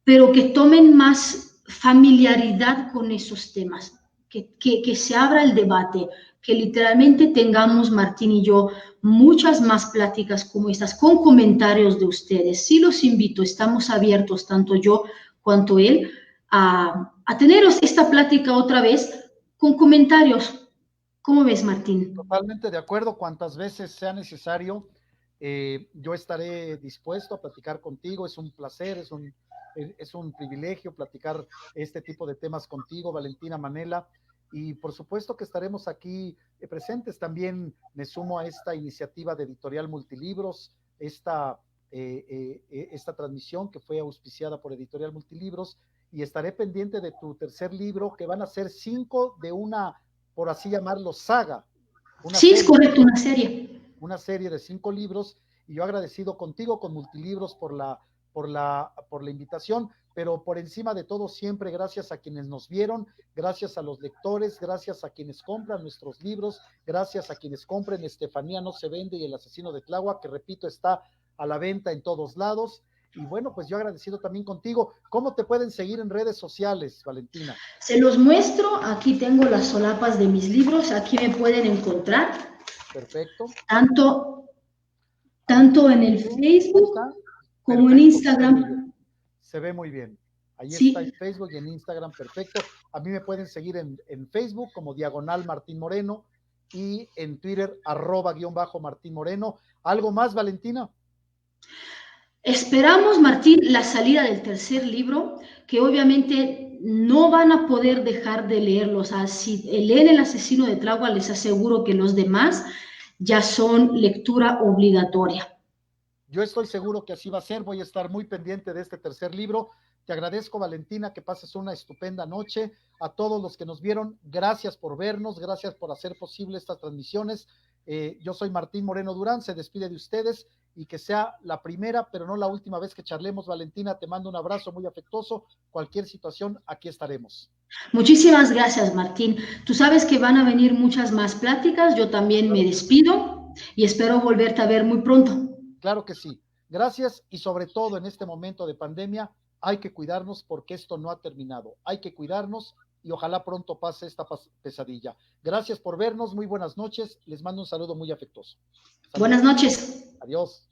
pero que tomen más familiaridad con esos temas, que se abra el debate, que literalmente tengamos, Martín y yo, muchas más pláticas como estas, con comentarios de ustedes. Sí los invito, estamos abiertos, tanto yo cuanto él, a tener esta plática otra vez con comentarios. ¿Cómo ves, Martín? Totalmente de acuerdo, cuantas veces sea necesario, yo estaré dispuesto a platicar contigo. Es un placer, es un privilegio platicar este tipo de temas contigo, Valentina Manela, y por supuesto que estaremos aquí presentes. También me sumo a esta iniciativa de Editorial Multilibros, esta transmisión que fue auspiciada por Editorial Multilibros, y estaré pendiente de tu tercer libro, que van a ser 5 de una, por así llamarlo, saga. Sí, es correcto, una serie. Una serie de 5 libros, y yo agradecido contigo, con Multilibros, por la invitación, pero por encima de todo, siempre gracias a quienes nos vieron, gracias a los lectores, gracias a quienes compran nuestros libros, gracias a quienes compren Estefanía no se vende y El asesino de Tláhuac, que repito, está a la venta en todos lados. Y bueno, pues yo agradecido también contigo. ¿Cómo te pueden seguir en redes sociales, Valentina? Se los muestro, aquí tengo las solapas de mis libros, aquí me pueden encontrar. Perfecto. Tanto en el Facebook como en Instagram. Se ve muy bien. Ahí sí. Está en Facebook y en Instagram, perfecto. A mí me pueden seguir en Facebook como Diagonal Martín Moreno, y en Twitter @_Martín Moreno. ¿Algo más, Valentina? Esperamos, Martín, la salida del tercer libro, que obviamente no van a poder dejar de leerlo. O sea, si leen El asesino de Tláhuac, les aseguro que los demás ya son lectura obligatoria. Yo estoy seguro que así va a ser. Voy a estar muy pendiente de este tercer libro. Te agradezco, Valentina, que pases una estupenda noche. A todos los que nos vieron, gracias por vernos, gracias por hacer posible estas transmisiones. Yo soy Martín Moreno Durán, se despide de ustedes, y que sea la primera, pero no la última vez que charlemos. Valentina, te mando un abrazo muy afectuoso. Cualquier situación, aquí estaremos. Muchísimas gracias, Martín. Tú sabes que van a venir muchas más pláticas. Yo también me despido y espero volverte a ver muy pronto. Claro que sí. Gracias, y sobre todo en este momento de pandemia, hay que cuidarnos porque esto no ha terminado. Hay que cuidarnos y ojalá pronto pase esta pesadilla. Gracias por vernos, muy buenas noches. Les mando un saludo muy afectuoso. Saludos. Buenas noches. Adiós.